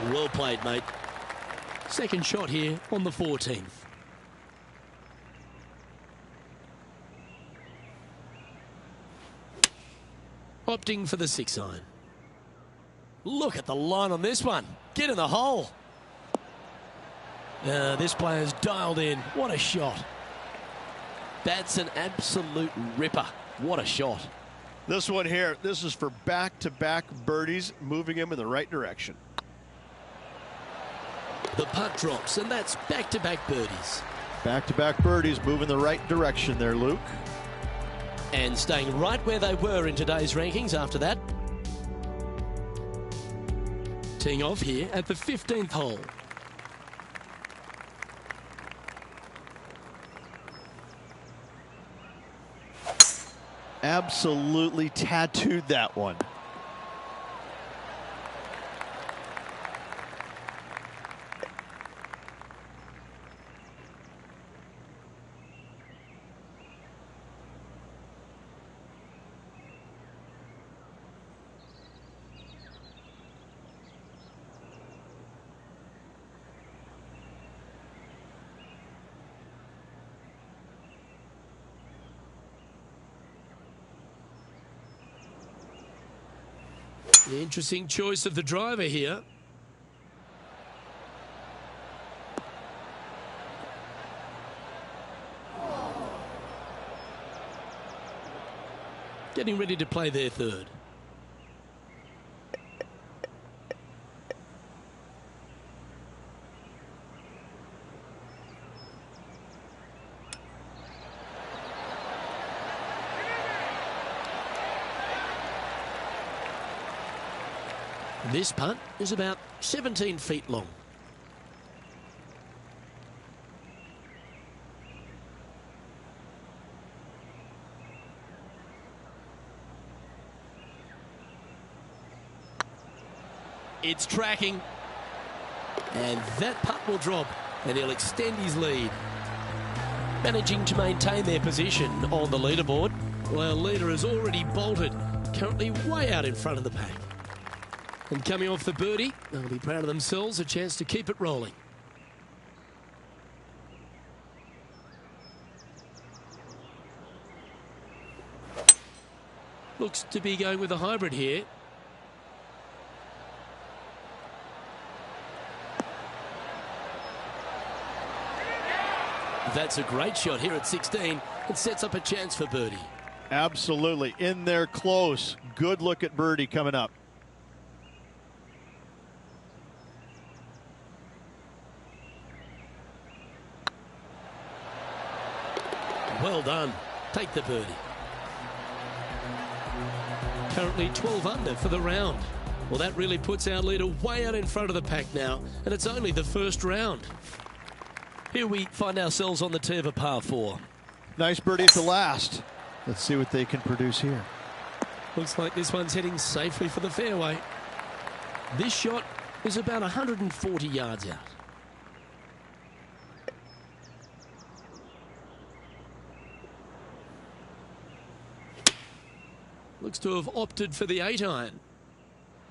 Well played, mate. Second shot here on the 14th. Opting for the 6-iron. Look at the line on this one. Get in the hole. This player's dialed in. What a shot. That's an absolute ripper. What a shot. This one here, this is for back-to-back birdies, moving him in the right direction. The putt drops, and that's back-to-back birdies. Back-to-back birdies, moving the right direction there, Luke. And staying right where they were in today's rankings after that. Teeing off here at the 15th hole. Absolutely tattooed that one. The interesting choice of the driver here. Getting ready to play their third. This putt is about 17 feet long. It's tracking. And that putt will drop, and he'll extend his lead. Managing to maintain their position on the leaderboard. Well, leader has already bolted, currently way out in front of the pack. And coming off the birdie, they'll be proud of themselves, a chance to keep it rolling. Looks to be going with a hybrid here. That's a great shot here at 16. It sets up a chance for birdie. Absolutely. In there close. Good look at birdie coming up. Well done. Take the birdie. Currently 12 under for the round. Well, that really puts our leader way out in front of the pack now, and it's only the first round. Here we find ourselves on the tee of a par 4. Nice birdie at the last. Let's see what they can produce here. Looks like this one's heading safely for the fairway. This shot is about 140 yards out. Looks to have opted for the 8-iron.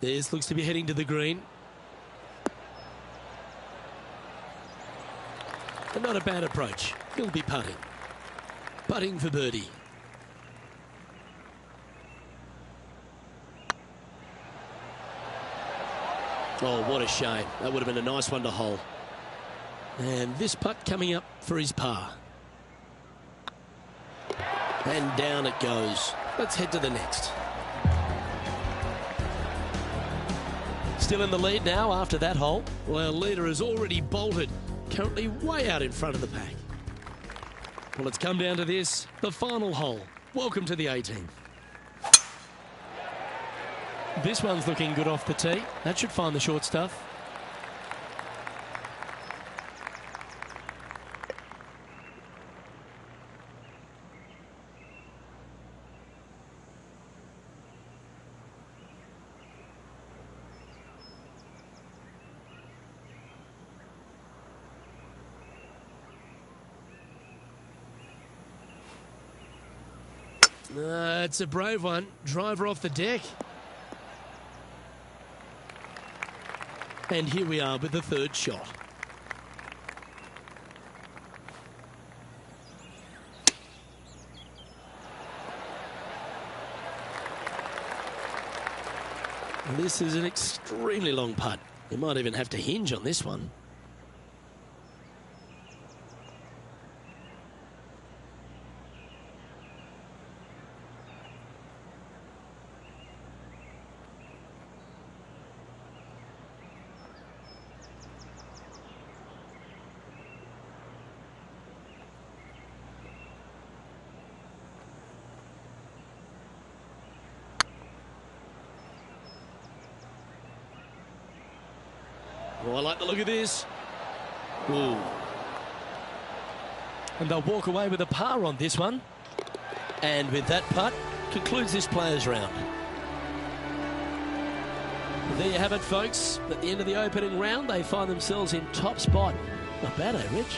This looks to be heading to the green. And not a bad approach. He'll be putting. Putting for birdie. Oh, what a shame. That would have been a nice one to hole. And this putt coming up for his par. And down it goes. Let's head to the next. Still in the lead now after that hole. Well, our leader has already bolted, currently way out in front of the pack. Well, it's come down to this, the final hole. Welcome to the 18th. This one's looking good off the tee. That should find the short stuff. It's a brave one. Driver off the deck. And here we are with the third shot. This is an extremely long putt. You might even have to hinge on this one. Oh, I like the look of this. Ooh. And they'll walk away with a par on this one. And with that putt, concludes this players' round. There you have it, folks. At the end of the opening round, they find themselves in top spot. Not bad, eh, Rich?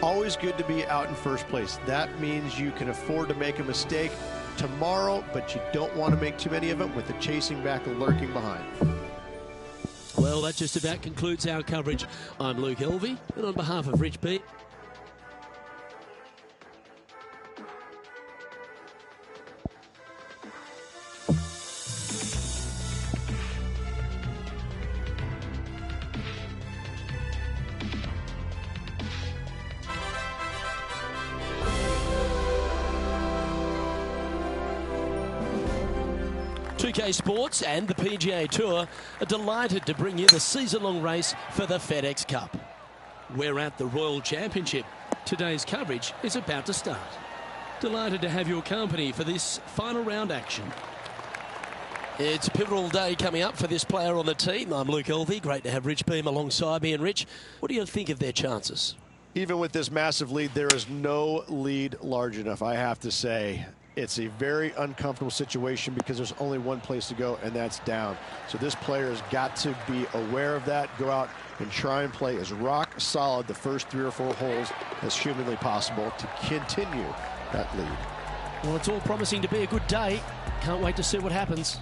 Always good to be out in first place. That means you can afford to make a mistake tomorrow, but you don't want to make too many of them with the chasing back and lurking behind. Well, that just about concludes our coverage. I'm Luke Elvey, and on behalf of Rich Beat, K Sports and the PGA Tour are delighted to bring you the season-long race for the FedEx Cup. We're at the Royal Championship. Today's coverage is about to start. Delighted to have your company for this final round action. It's a pivotal day coming up for this player on the team. I'm Luke Elvey. Great to have Rich Beam alongside me. And Rich, what do you think of their chances? Even with this massive lead, there is no lead large enough, I have to say. It's a very uncomfortable situation because there's only one place to go, and that's down. So this player has got to be aware of that, go out and try and play as rock solid the first 3 or 4 holes as humanly possible to continue that lead. Well, it's all promising to be a good day. Can't wait to see what happens.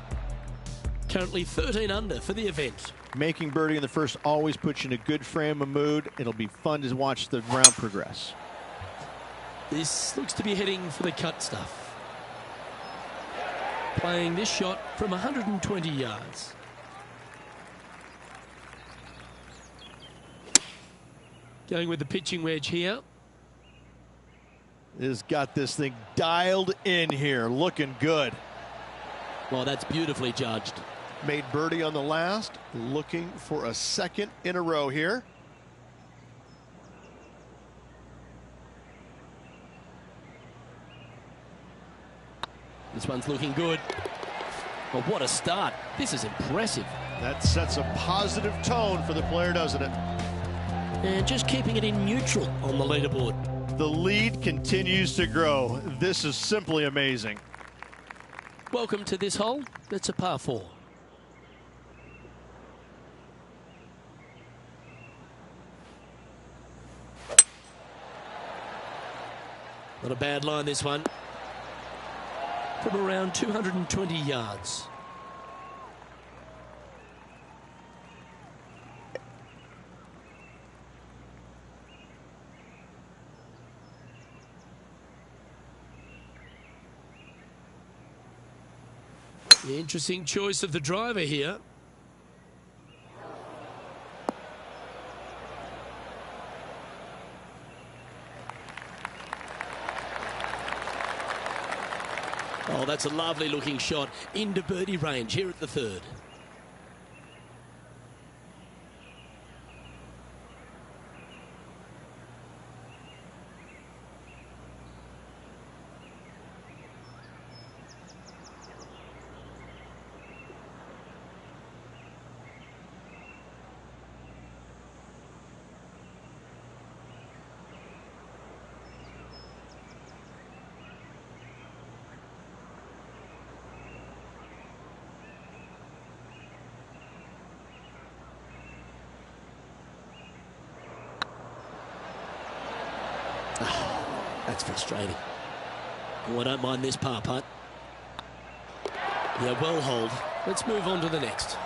Currently 13 under for the event. Making birdie in the first always puts you in a good frame of mood. It'll be fun to watch the round progress. This looks to be heading for the cut stuff. Playing this shot from 120 yards. Going with the pitching wedge here. Has got this thing dialed in here, looking good. Well, that's beautifully judged. Made birdie on the last, looking for a second in a row here. This one's looking good. Well, what a start. This is impressive. That sets a positive tone for the player, doesn't it? And just keeping it in neutral on the leaderboard. The lead continues to grow. This is simply amazing. Welcome to this hole. It's a par 4. Not a bad line, this one. From around 220 yards. The interesting choice of the driver here. Oh, that's a lovely looking shot into birdie range here at the third. That's frustrating. Oh, I don't mind this par putt. Yeah, well hold. Let's move on to the next.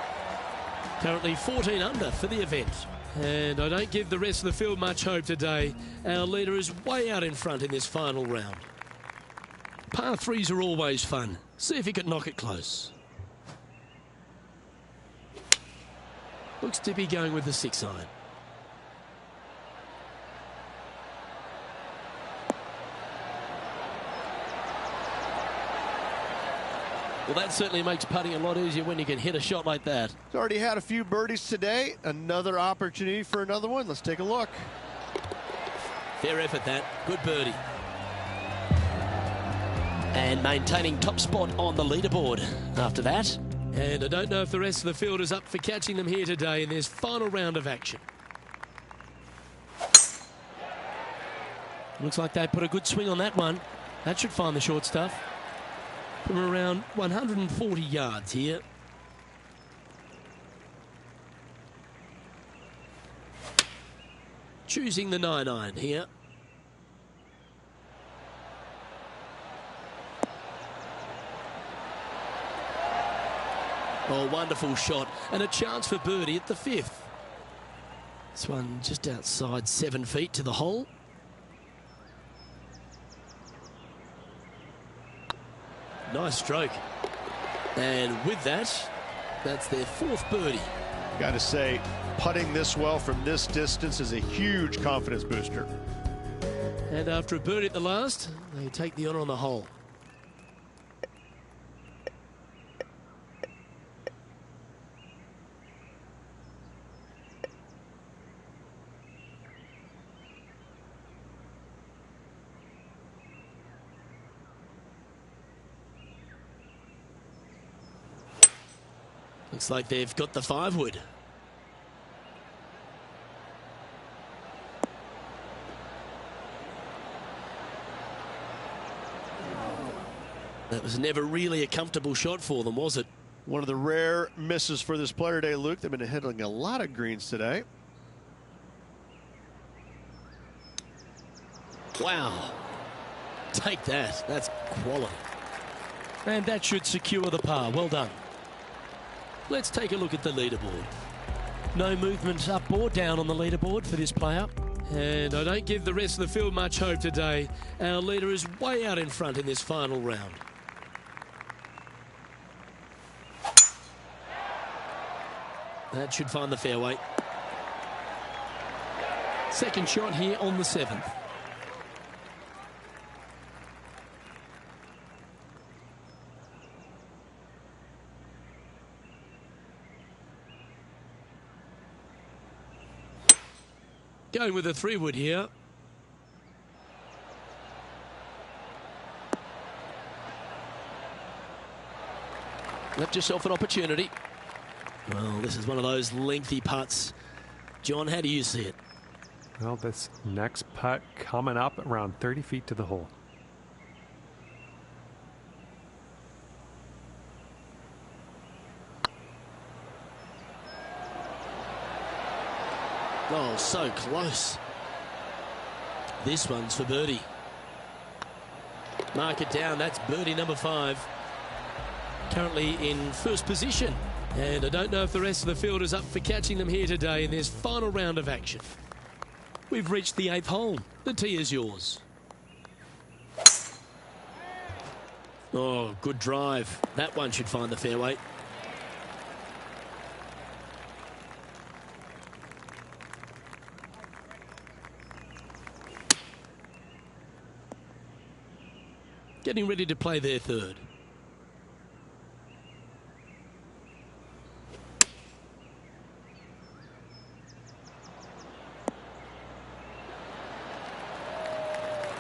Currently 14 under for the event. And I don't give the rest of the field much hope today. Our leader is way out in front in this final round. Par threes are always fun. See if he can knock it close. Looks to be going with the 6-iron. Well, that certainly makes putting a lot easier when you can hit a shot like that. He's already had a few birdies today. Another opportunity for another one. Let's take a look. Fair effort, that. Good birdie. And maintaining top spot on the leaderboard after that. And I don't know if the rest of the field is up for catching them here today in this final round of action. Looks like they put a good swing on that one. That should find the short stuff. From around 140 yards here. Choosing the 9-iron here. Oh, wonderful shot. And a chance for birdie at the 5th. This one just outside 7 feet to the hole. Nice stroke. And with that, that's their 4th birdie. Got to say, putting this well from this distance is a huge confidence booster. And after a birdie at the last, they take the honour on the hole. Looks like they've got the 5-wood. That was never really a comfortable shot for them, was it? One of the rare misses for this player today, Luke. They've been hitting a lot of greens today. Wow. Take that. That's quality. And that should secure the par. Well done. Let's take a look at the leaderboard. No movement up or down on the leaderboard for this player. And I don't give the rest of the field much hope today. Our leader is way out in front in this final round. That should find the fairway. Second shot here on the 7th. Going with a 3-wood here. Left yourself an opportunity. Well, this is one of those lengthy putts. John, how do you see it? Well, this next putt coming up around 30 feet to the hole. Oh, so close. This one's for birdie. Mark it down. That's birdie number 5. Currently in first position. And I don't know if the rest of the field is up for catching them here today in this final round of action. We've reached the 8th hole. The tee is yours. Oh, good drive. That one should find the fairway. Getting ready to play their 3rd.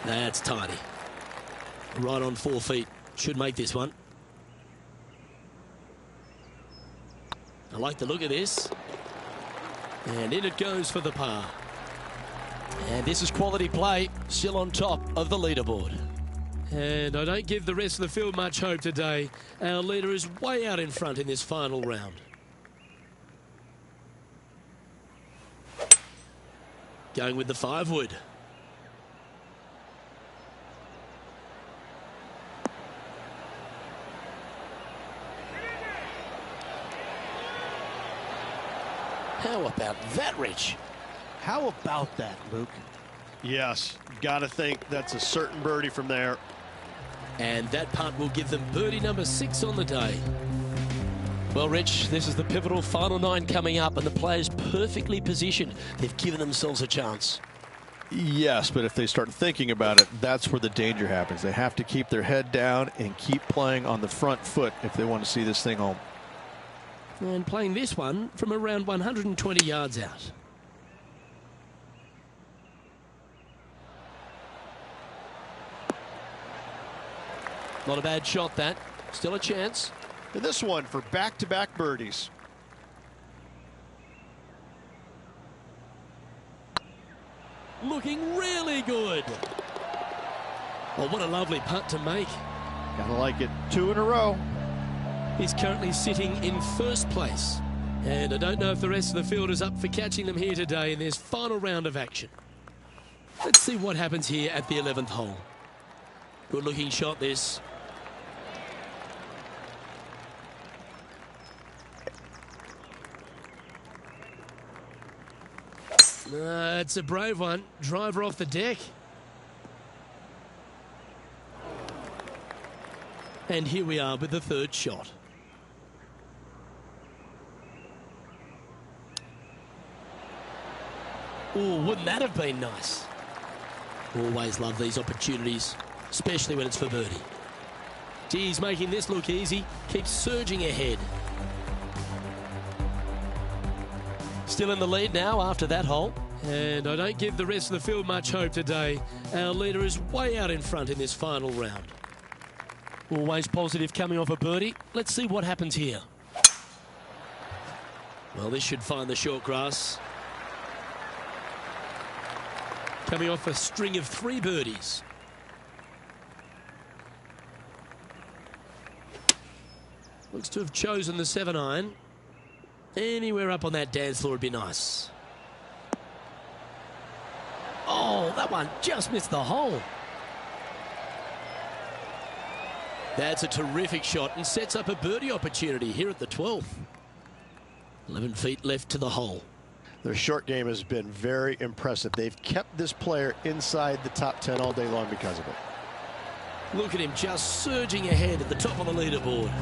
That's tidy. Right on 4 feet. Should make this one. I like the look of this. And in it goes for the par. And this is quality play, still on top of the leaderboard. And I don't give the rest of the field much hope today. Our leader is way out in front in this final round. Going with the 5-wood. How about that, Rich? How about that, Luke? Yes, got to think that's a certain birdie from there. And that putt will give them birdie number 6 on the day. Well, Rich, this is the pivotal final 9 coming up, and the players perfectly positioned. They've given themselves a chance. Yes, but if they start thinking about it, that's where the danger happens. They have to keep their head down and keep playing on the front foot if they want to see this thing home. And playing this one from around 120 yards out. Not a bad shot, that. Still a chance. And this one for back-to-back birdies. Looking really good. Well, what a lovely putt to make. Gotta like it. 2 in a row. He's currently sitting in first place. And I don't know if the rest of the field is up for catching them here today in this final round of action. Let's see what happens here at the 11th hole. Good looking shot, this. It's a brave one. Driver off the deck. And here we are with the 3rd shot. Oh, wouldn't that have been nice? Always love these opportunities, especially when it's for birdie. Gee, he's making this look easy. Keeps surging ahead. Still in the lead now after that hole. And I don't give the rest of the field much hope today. Our leader is way out in front in this final round. Always positive coming off a birdie. Let's see what happens here. Well, this should find the short grass. Coming off a string of 3 birdies. Looks to have chosen the 7-iron. Anywhere up on that dance floor would be nice. Oh, that one just missed the hole. That's a terrific shot and sets up a birdie opportunity here at the 12th. 11 feet left to the hole. Their short game has been very impressive. They've kept this player inside the top 10 all day long because of it. Look at him just surging ahead at the top of the leaderboard.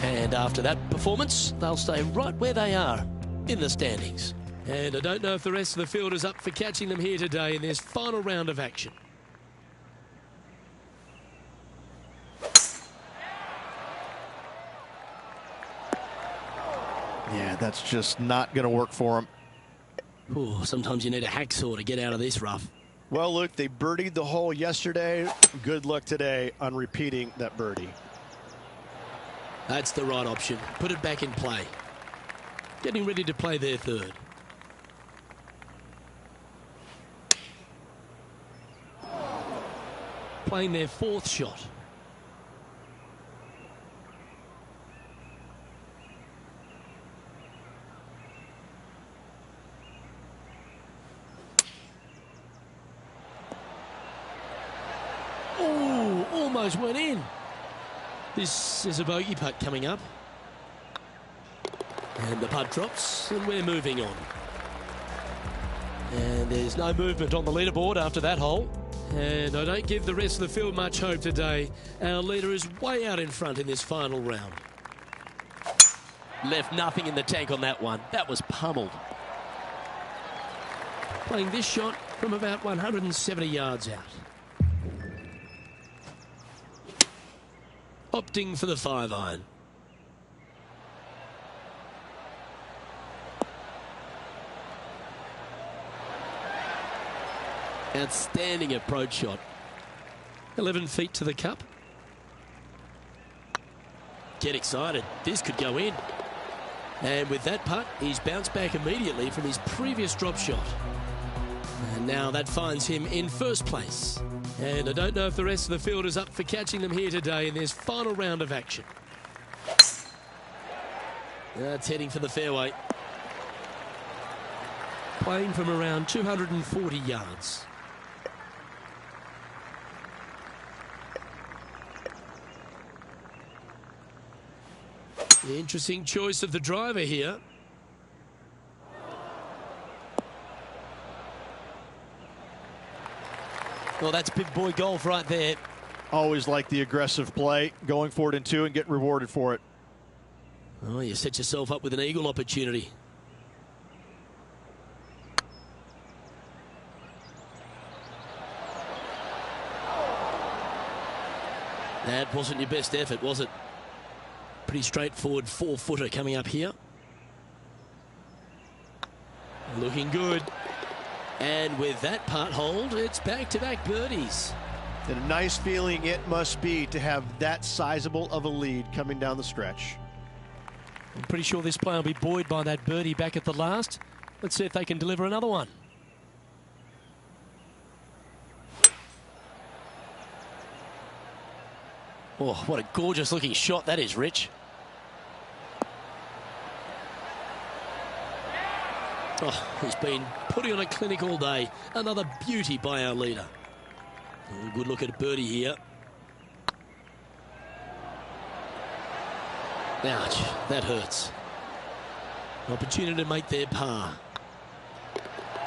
And after that performance, they'll stay right where they are in the standings. And I don't know if the rest of the field is up for catching them here today in this final round of action. Yeah, that's just not going to work for him. Ooh, sometimes you need a hacksaw to get out of this rough. Well, Luke, they birdied the hole yesterday. Good luck today on repeating that birdie. That's the right option. Put it back in play. Getting ready to play their 3rd. Playing their 4th shot. Oh, almost went in. This is a bogey putt coming up. And the putt drops, and we're moving on. And there's no movement on the leaderboard after that hole. And I don't give the rest of the field much hope today. Our leader is way out in front in this final round. Left nothing in the tank on that one. That was pummeled. Playing this shot from about 170 yards out. Opting for the 5-iron. Outstanding approach shot. 11 feet to the cup. Get excited. This could go in. And with that putt, he's bounced back immediately from his previous drop shot. And now that finds him in first place. And I don't know if the rest of the field is up for catching them here today in this final round of action. That's heading for the fairway. Playing from around 240 yards. The interesting choice of the driver here. Well, that's big boy golf right there. Always like the aggressive play, going for it in two and getting rewarded for it. Oh, you set yourself up with an eagle opportunity. That wasn't your best effort, was it? Pretty straightforward 4-footer coming up here. Looking good. And with that putt hold, it's back-to-back birdies. And a nice feeling it must be to have that sizable of a lead coming down the stretch. I'm pretty sure this player will be buoyed by that birdie back at the last. Let's see if they can deliver another one. Oh, what a gorgeous looking shot that is, Rich. Oh, he's been putting on a clinic all day. Another beauty by our leader. Oh, good look at birdie here. Ouch, that hurts. Opportunity to make their par.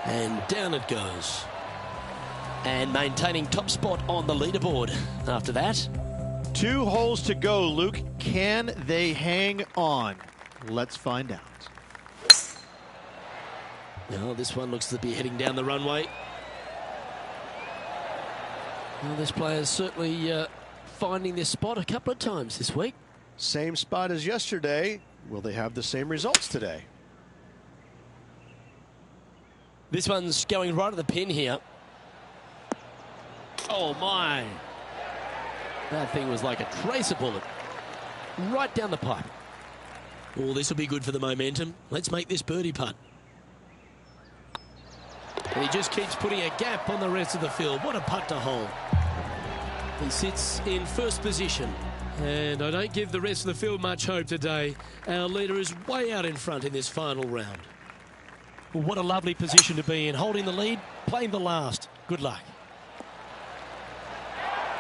And down it goes. And maintaining top spot on the leaderboard after that. 2 holes to go, Luke. Can they hang on? Let's find out. Now this one looks to be heading down the runway. Well, this player's certainly finding this spot a couple of times this week. Same spot as yesterday. Will they have the same results today? This one's going right at the pin here. Oh my. That thing was like a tracer bullet. Right down the pipe. Oh, this will be good for the momentum. Let's make this birdie putt. And he just keeps putting a gap on the rest of the field. What a putt to hole. He sits in first position. And I don't give the rest of the field much hope today. Our leader is way out in front in this final round. Well, what a lovely position to be in. Holding the lead, playing the last. Good luck.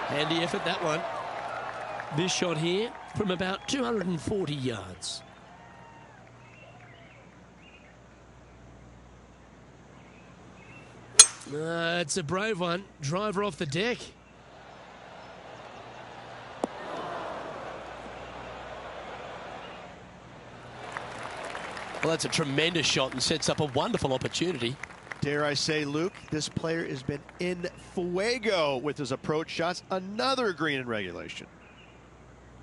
Handy effort, that one. This shot here from about 240 yards. It's a brave one. Driver off the deck. Well, that's a tremendous shot and sets up a wonderful opportunity. Dare I say, Luke, this player has been in fuego with his approach shots. Another green in regulation.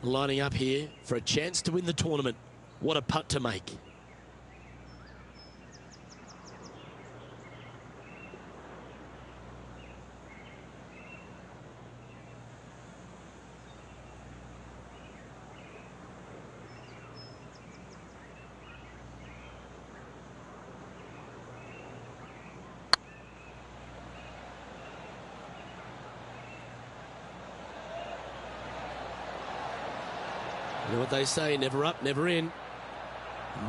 Lining up here for a chance to win the tournament. What a putt to make. You know what they say, never up, never in.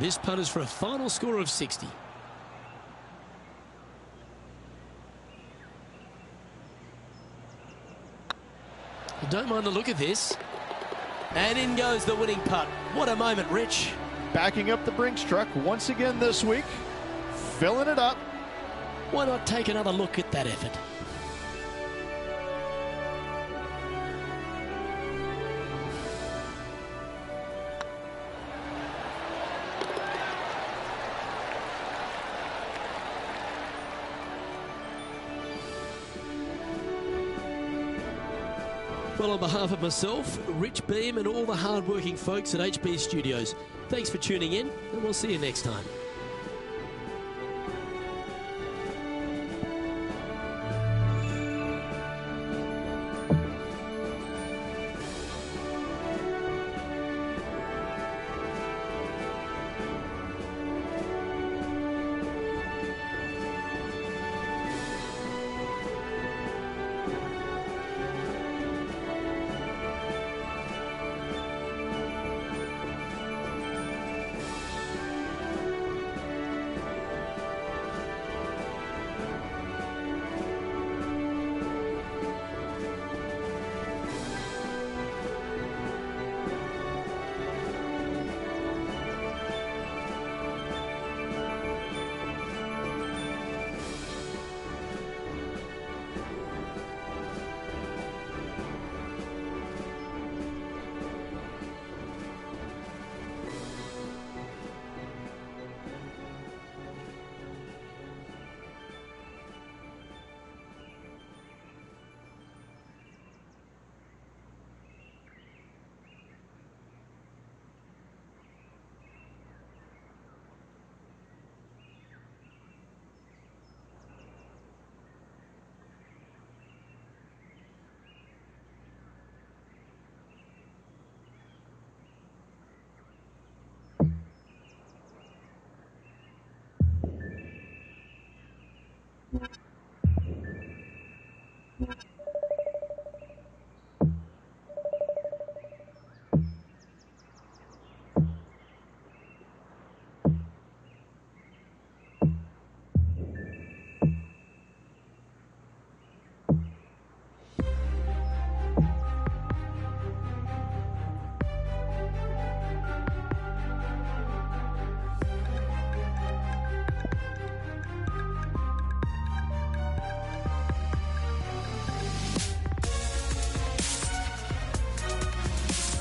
This putt is for a final score of 60. I don't mind the look of this. And in goes the winning putt. What a moment, Rich. Backing up the Brinks truck once again this week. Filling it up. Why not take another look at that effort? Well, on behalf of myself, Rich Beam, and all the hard-working folks at HB Studios, thanks for tuning in, and we'll see you next time.